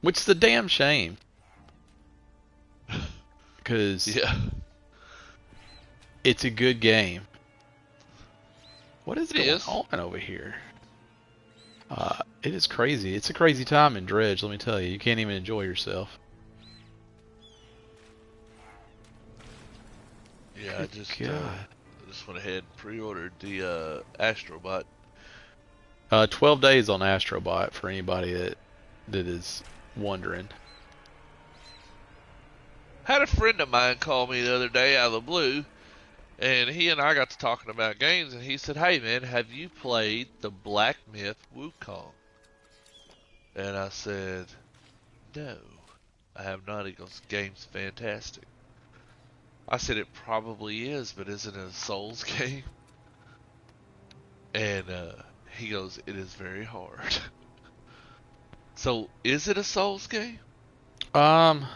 which is a damn shame because Yeah, it's a good game. What is it going is. on over here? It is crazy. It's a crazy time in Dredge, let me tell you. You can't even enjoy yourself. Yeah, Good God. I just went ahead and pre-ordered the Astrobot. 12 days on Astrobot for anybody that is wondering. Had a friend of mine call me the other day out of the blue, and he and I got to talking about games, and he said, "Hey man, have you played the Black Myth Wukong?" And I said, "No, I have not." He goes, "Game's fantastic." I said, "It probably is, but isn't it a Souls game?" And he goes, "It is very hard." So, is it a Souls game? Um,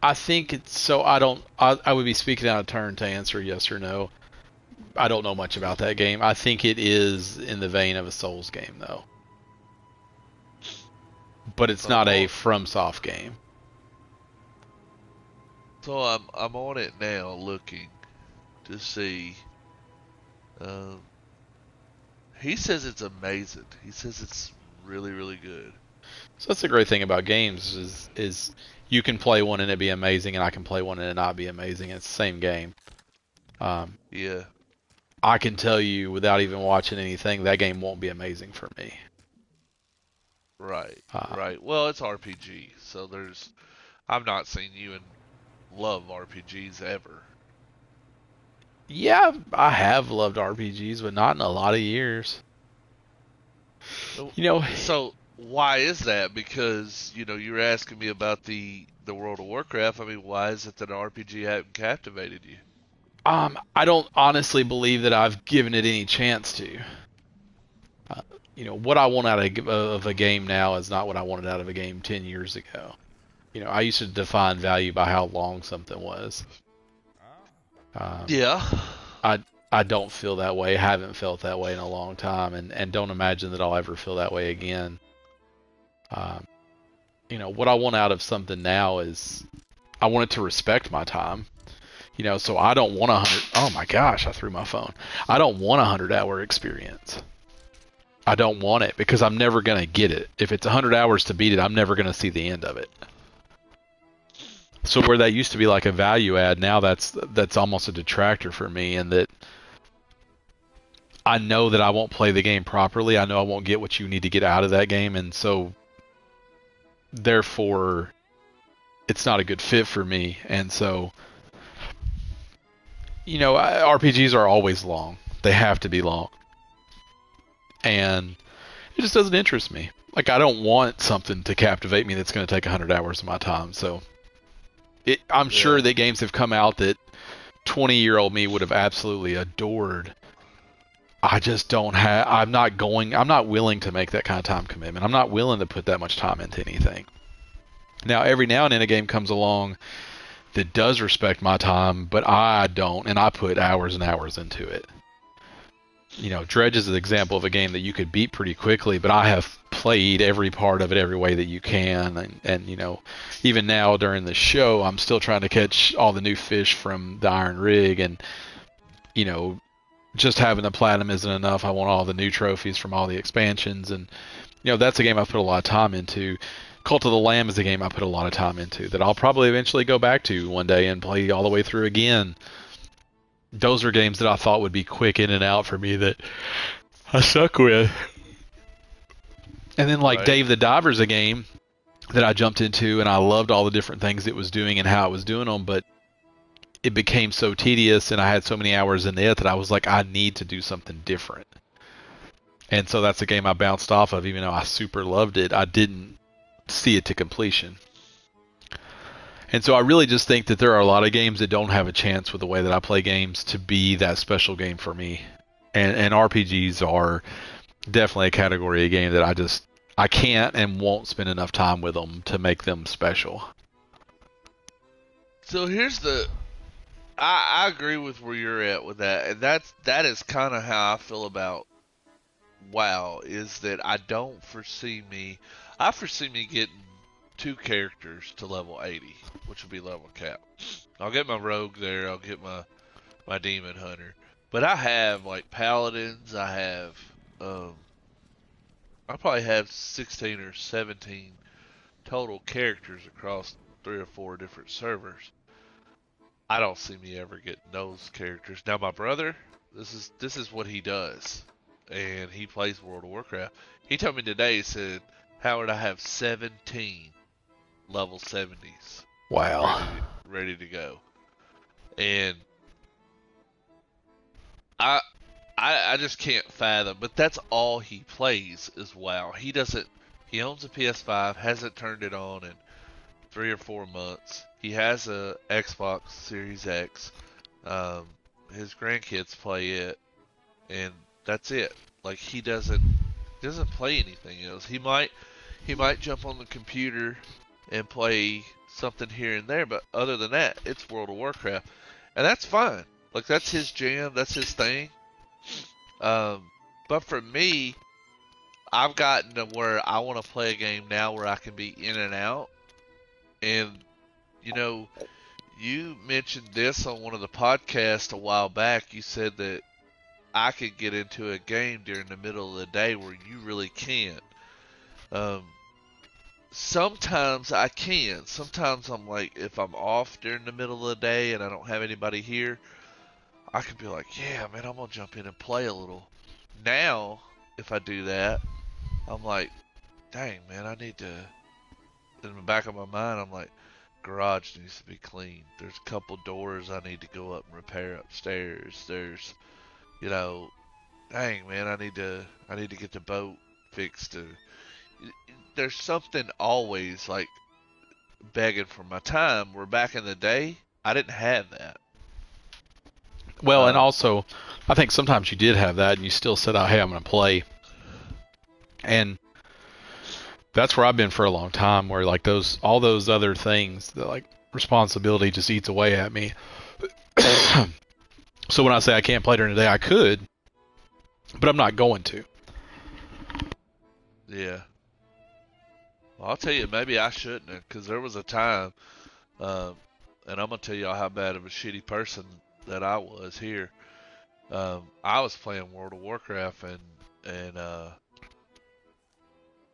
I think it's so. I would be speaking out of turn to answer yes or no. I don't know much about that game. I think it is in the vein of a Souls game, though. But it's So I'm not a on, FromSoft game. so I'm on it now, looking to see. Um, he says it's amazing. He says it's really, really good. So that's the great thing about games is you can play one and it be amazing, and I can play one and it not be amazing. It's the same game. Um, Yeah, I can tell you without even watching anything that game won't be amazing for me. right, Uh, right. Well, it's RPG, so there's. I've not seen you and love RPGs ever. yeah, I have loved RPGs, but not in a lot of years. So, You know, so why is that? Because you were asking me about the World of Warcraft. I mean, why is it that an RPG hadn't captivated you? I don't honestly believe that I've given it any chance to. Uh, what I want of a game now is not what I wanted out of a game 10 years ago. I used to define value by how long something was. Um, Yeah. I I don't feel that way. Haven't felt that way in a long time, and don't imagine that I'll ever feel that way again. Um, what I want out of something now is I want it to respect my time. So I don't want 100. Oh my gosh, I threw my phone. I don't want 100-hour experience. I don't want it because I'm never gonna get it. If it's 100 hours to beat it, I'm never gonna see the end of it. So where that used to be like a value add, now that's almost a detractor for me, and that I know that I won't play the game properly. I know I won't get what you need to get out of that game, and so therefore it's not a good fit for me. And so, RPGs are always long. They have to be long. And it just doesn't interest me. Like, I don't want something to captivate me that's going to take 100 hours of my time. So I'm sure Yeah. that games have come out that 20-year-old me would have absolutely adored. I just don't have. I'm not willing to make that kind of time commitment. I'm not willing to put that much time into anything. Now, every now and then a game comes along that does respect my time, but I don't, and I put hours and hours into it. Dredge is an example of a game that you could beat pretty quickly, but I have played every part of it every way that you can, and even now during the show, I'm still trying to catch all the new fish from the Iron Rig, and you know, just having the platinum isn't enough. I want all the new trophies from all the expansions, and that's a game I've put a lot of time into. Cult of the Lamb is a game I put a lot of time into that I'll probably eventually go back to one day and play all the way through again. Those are games that I thought would be quick in and out for me that I suck with. And then like Right. Dave the Diver's a game that I jumped into and I loved all the different things it was doing and how it was doing them, but it became so tedious and I had so many hours in it that I was like, I need to do something different. And so that's a game I bounced off of, even though I super loved it. I didn't see it to completion. And so I really just think that there are a lot of games that don't have a chance with the way that I play games to be that special game for me. And RPGs are definitely a category of game that I can't and won't spend enough time with them to make them special. So here's the. I agree with where you're at with that, and that is kind of how I feel about WoW. Is that I foresee me getting two characters to level 80, which would be level cap. I'll get my rogue there. I'll get my demon hunter. But I have like paladins. Um, I probably have 16 or 17 total characters across 3 or 4 different servers. I don't see me ever getting those characters. Now my brother, this is what he does, and he plays World of Warcraft. He told me today, he said, Howard, I have 17 level 70s Wow. ready to go, and I I just can't fathom. But that's all he plays is WoW. He doesn't. He owns a PS5, hasn't turned it on in 3 or 4 months. He has a Xbox Series X. Um, his grandkids play it, and that's it. Like he doesn't play anything else. He might jump on the computer and play something here and there, but other than that, it's World of Warcraft, and that's fine. Like that's his jam, that's his thing. But for me, I've gotten to where I want to play a game now where I can be in and out. And you know, you mentioned this on one of the podcasts a while back. You said that I could get into a game during the middle of the day where you really can't. Um, Sometimes I can. Sometimes I'm like, if I'm off during the middle of the day and I don't have anybody here, I could be like, yeah, man, I'm gonna jump in and play a little. Now, if I do that, I'm like, dang, man, I need to. In the back of my mind, I'm like, garage needs to be cleaned. There's a couple doors I need to go up and repair upstairs. There's, you know, dang, man, I need to get the boat fixed. There's something always like begging for my time. Where back in the day, I didn't have that. Well, and Um, also, I think sometimes you did have that, and you still said, "Oh, hey, I'm going to play," and that's where I've been for a long time. Where like all those other things, like responsibility, just eats away at me. So when I say I can't play during the day, I could, but I'm not going to. yeah. Well, I'll tell you, maybe I shouldn't have, because there was a time, um, and I'm gonna tell y'all how bad of a shitty person that I was here. I was playing World of Warcraft, and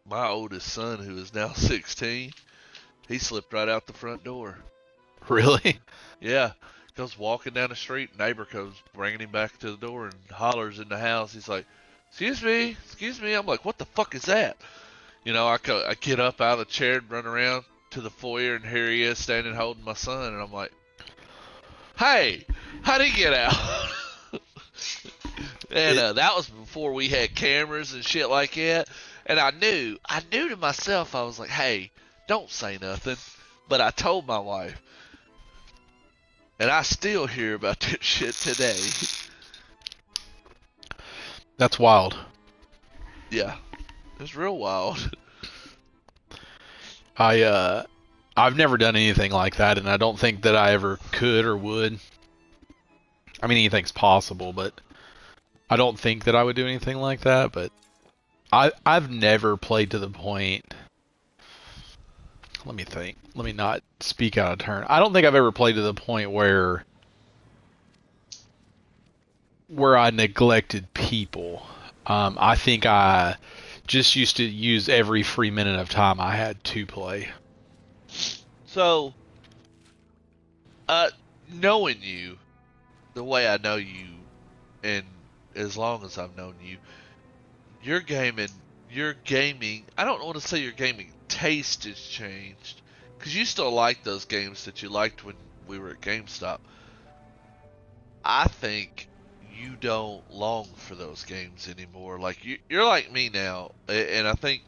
my oldest son, who is now 16, he slipped right out the front door. Really? Yeah, goes walking down the street, neighbor comes bringing him back to the door and hollers in the house. He's like, excuse me." I'm like, "What the fuck is that?" I get up out of the chair and run around to the foyer, and here he is standing holding my son, and I'm like, "Hey, how'd he get out?" And that was before we had cameras and shit like that. And I knew to myself, I was like, "Hey, don't say nothing." But I told my wife, and I still hear about this shit today. That's wild. Yeah, it's real wild. I I've never done anything like that, and I don't think that I ever could or would. I mean, anything's possible, but I don't think that I would do anything like that. But I've never played to the point. Let me think. Let me not speak out of turn. I don't think I've ever played to the point where I neglected people. I think I just used to use every free minute of time I had to play. So, uh, knowing you the way I know you, and as long as I've known you, your gaming, your gaming. I don't want to say your gaming taste has changed, because you still like those games that you liked when we were at GameStop. I think you don't long for those games anymore. Like you're like me now, and I think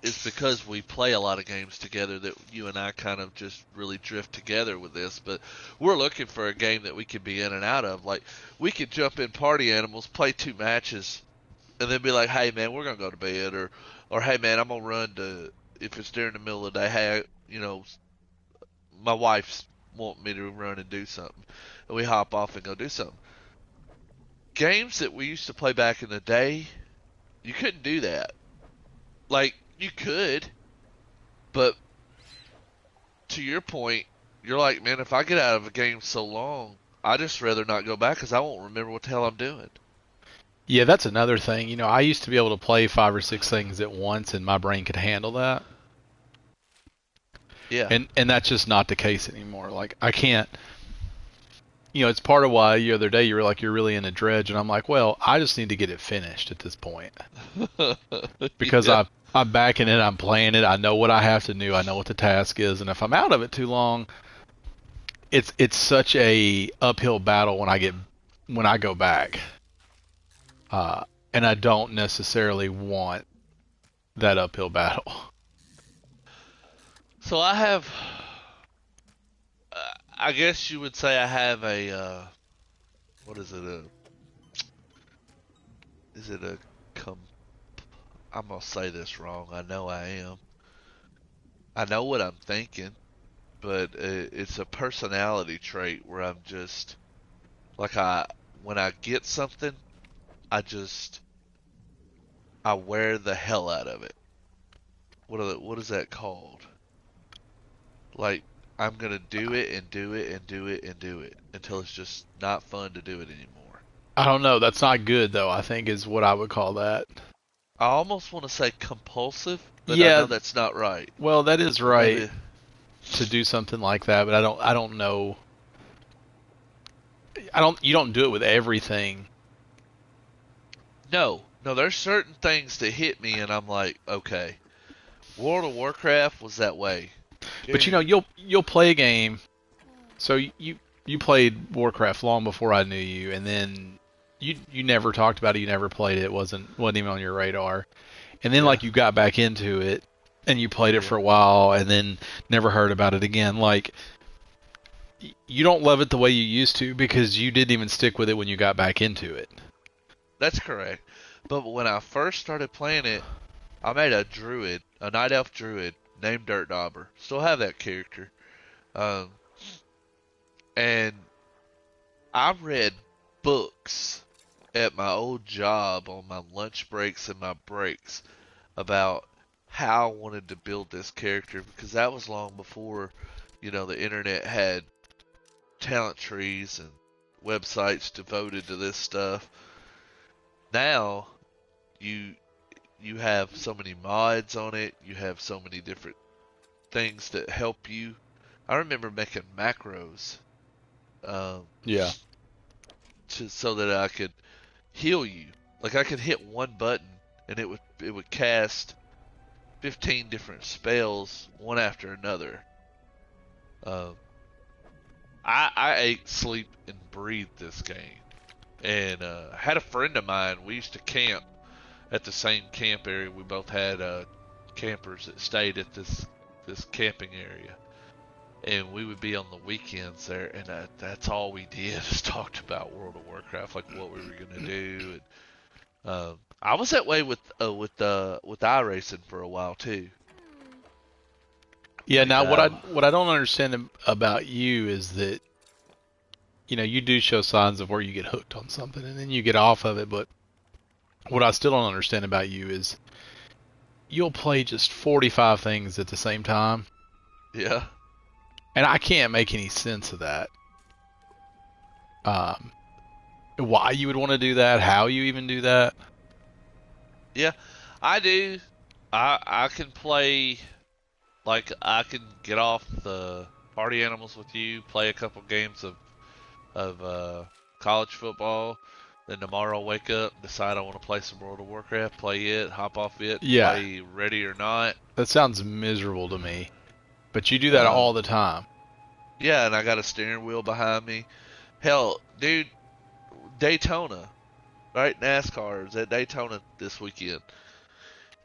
it's because we play a lot of games together that you and I kind of just really drift together with this. But we're looking for a game that we can be in and out of. Like we could jump in Party Animals, play 2 matches, and then be like, "Hey man, we're gonna go to bed," or "Hey man, I'm gonna run to." If it's during the middle of the day, hey, my wife's want me to run and do something, and we hop off and go do something. Games that we used to play back in the day, you couldn't do that. Like you could, but to your point, you're like, man, if I get out of a game so long, I just rather not go back because I won't remember what the hell I'm doing. Yeah, that's another thing. I used to be able to play 5 or 6 things at once, and my brain could handle that. Yeah, And that's just not the case anymore. Like I can't. it's part of why the other day you were like you're really into Dredge, and I'm like, well, I just need to get it finished at this point because Yeah. I'm back in it, I'm playing it, I know what I have to do, I know what the task is, and if I'm out of it too long, it's such a uphill battle when I go back, uh, and I don't necessarily want that uphill battle. So I have, I guess you would say I have a, what is it? Is it a com? I'm gonna say this wrong. I know I am. I know what I'm thinking, but it's a personality trait where I'm just like when I get something, I just I wear the hell out of it. What is that called? Like I'm gonna do it and do it and do it and do it until it's just not fun to do it anymore. I don't know. That's not good though. I think is what I would call that. I almost want to say compulsive, but I Yeah, know that's not right. well, that is Or right maybe to do something like that, but I don't know. You don't do it with everything. no, no. There's certain things that hit me, and I'm like, okay. World of Warcraft was that way. But Dude, you'll play a game. So you played Warcraft long before I knew you, and then you never talked about it. You never played it. Wasn't even on your radar. And then yeah, like you got back into it, and you played it yeah. for a while, and then never heard about it again. Like you don't love it the way you used to because you didn't even stick with it when you got back into it. That's correct. But when I first started playing it, I made a druid, a night elf druid named Dirt Dauber. Still have that character. Um, and I read books at my old job on my lunch breaks and my breaks about how I wanted to build this character because that was long before, the internet had talent trees and websites devoted to this stuff. Now you you have so many mods on it, you have so many different things that help you. I remember making macros um, Yeah. so that I could heal you. Like I could hit one button and it would cast 15 different spells one after another. Um, I ate, sleep, and breathed this game. And had a friend of mine. We used to camp at the same camp area. We both had campers that stayed at this camping area, and we would be on the weekends there, and that's all we did is talked about World of Warcraft, like what we were gonna do. And I was that way with iRacing for a while too. Yeah. Like Now what I don't understand about you is that you do show signs of where you get hooked on something and then you get off of it, but what I still don't understand about you is you'll play just 45 things at the same time, Yeah, and I can't make any sense of that. Um, why you would want to do that? How you even do that? yeah, I do. I can play. Like I can get off the party animals with you, play a couple games of college football, then tomorrow wake up, decide I want to play some World of Warcraft, play it, hop off it, Yeah, play Ready or Not. that sounds miserable to me. But you do that Um, all the time. yeah, and I got a steering wheel behind me. Hell, dude, Daytona, right? NASCAR is at Daytona this weekend.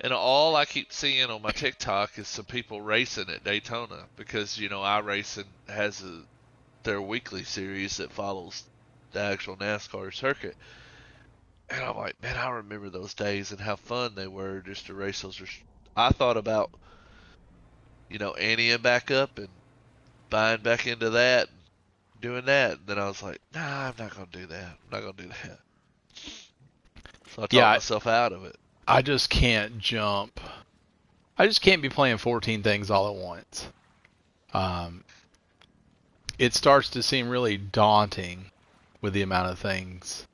And all I keep seeing on my TikTok is some people racing at Daytona because iRacing has their weekly series that follows the actual NASCAR circuit. And I'm like, man, I remember those days and how fun they were just to race those. I thought about Annieing back up and buying back into that, and doing that. And then I was like, nah, I'm not gonna do that. I'm not gonna do that. So I talked Yeah, myself out of it. I just can't jump. I just can't be playing 14 things all at once. Um, it starts to seem really daunting with the amount of things.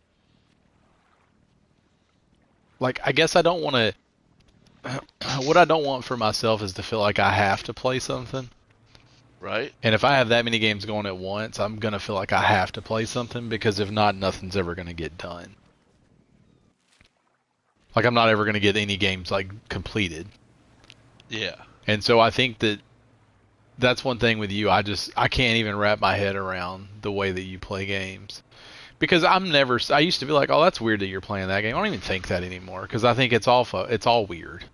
Like, I guess I don't want to. What I don't want for myself is to feel like I have to play something. Right? And if I have that many games going at once, I'm gonna feel like I have to play something because if not, nothing's ever gonna get done. Like I'm not ever gonna get any games like completed. Yeah. And so I think that that's one thing with you. I can't even wrap my head around the way that you play games. Because I used to be like, oh, that's weird that you're playing that game. I don't even think that anymore because I think it's all weird.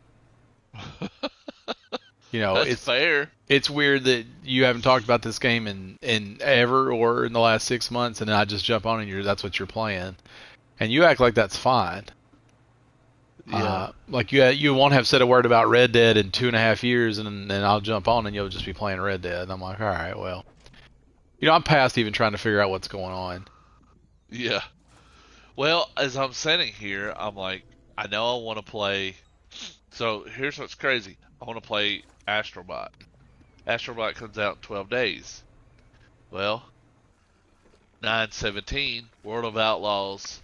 You know, That's fair. it's weird that you haven't talked about this game in ever or in the last 6 months, and then I just jump on and that's what you're playing, and you act like that's fine. Yeah. Like you won't have said a word about Red Dead in 2.5 years, and then I'll jump on and you'll just be playing Red Dead. And I'm like, all right, well, I'm past even trying to figure out what's going on. Yeah. Well, as I'm sitting here, I'm like, I know I want to play. So here's what's crazy. I want to play Astrobot. Astrobot comes out in 12 days. Well, 9/17, World of Outlaws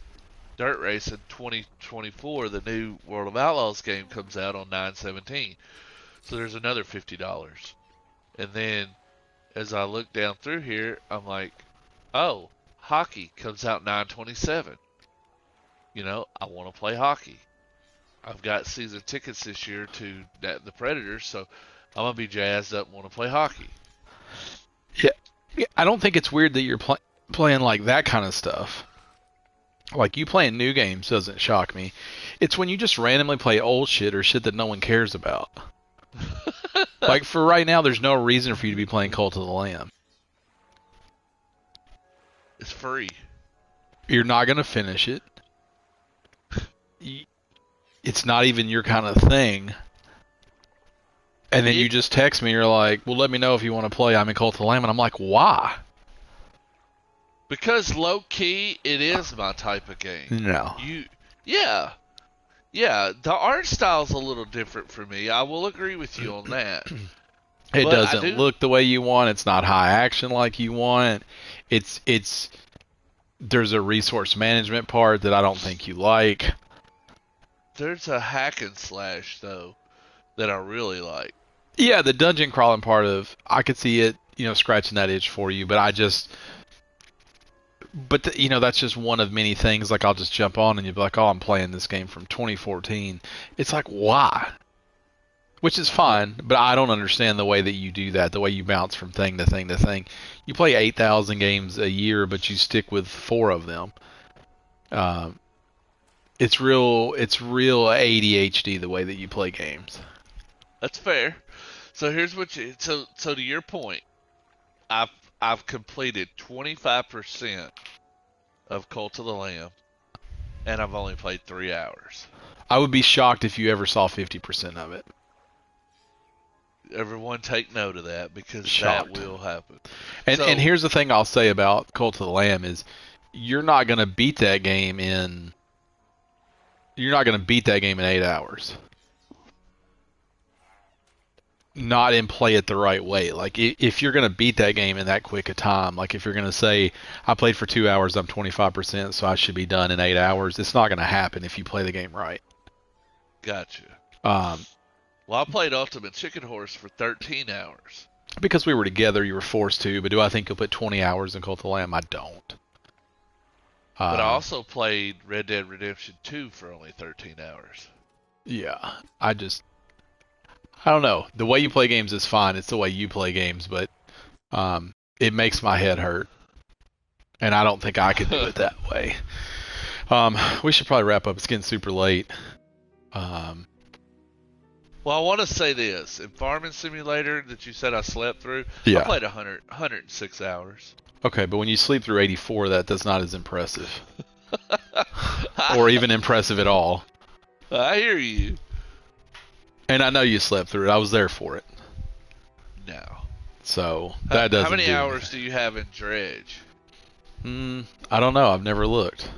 Dirt Racing 2024, the new World of Outlaws game comes out on 9/17. So there's another $50. And then as I look down through here, I'm like, oh, hockey comes out 9/27. You know, I want to play hockey. I've got season tickets this year to the Predators, so I'm gonna be jazzed up and want to play hockey. Yeah, I don't think it's weird that you're playing like that kind of stuff. Like you playing new games doesn't shock me. It's when you just randomly play old shit or shit that no one cares about. Like for right now, there's no reason for you to be playing Cult of the Lamb. It's free. You're not gonna finish it. It's not even your kind of thing. And then you just text me, you're like, well, let me know if you want to play. I'm in Cult of the Lamb. And I'm like, why? Because low key, it is my type of game. No. Yeah. The art style's a little different for me. I will agree with you on that. It But doesn't look the way you want. It's not high action like you want. There's a resource management part that I don't think you like. There's a hack and slash though that I really like. Yeah, the dungeon crawling part I could see it, scratching that itch for you, but that's just one of many things. Like I'll just jump on and you'll be like, oh, I'm playing this game from 2014. It's like, why? Which is fine, but I don't understand the way that you do that, the way you bounce from thing to thing to thing. You play 8,000 games a year, but you stick with 4 of them. It's real ADHD the way that you play games. That's fair. So here's what so to your point, I've completed 25% of Cult of the Lamb, and I've only played 3 hours. I would be shocked if you ever saw 50% of it. Everyone take note of that because Shocked. that will happen. And here's the thing I'll say about Cult of the Lamb is you're not going to beat that game in 8 hours. Not in play it the right way. Like if you're going to beat that game in that quick a time, like if you're going to say I played for 2 hours, I'm 25%, so I should be done in 8 hours. It's not going to happen if you play the game right. Gotcha. Well, I played Ultimate Chicken Horse for 13 hours. Because we were together, you were forced to. But do I think you'll put 20 hours in Cult of the Lamb? I don't. But I also played Red Dead Redemption 2 for only 13 hours. Yeah, I don't know. The way you play games is fine. It's the way you play games, but it makes my head hurt. And I don't think I could do it that way. We should probably wrap up. It's getting super late. Well, I want to say this. In Farming Simulator that you said I slept through, Yeah. I played 106 hours. Okay, but when you sleep through 84, that's not as impressive. Or even impressive at all. I hear you. And I know you slept through it. I was there for it. No. So, that doesn't How many do hours do you have in Dredge? I don't know. I've never looked.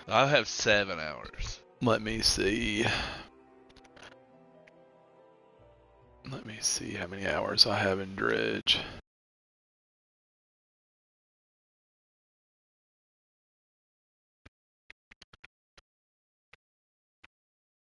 I have 7 hours. Let me see. Let me see how many hours I have in Dredge.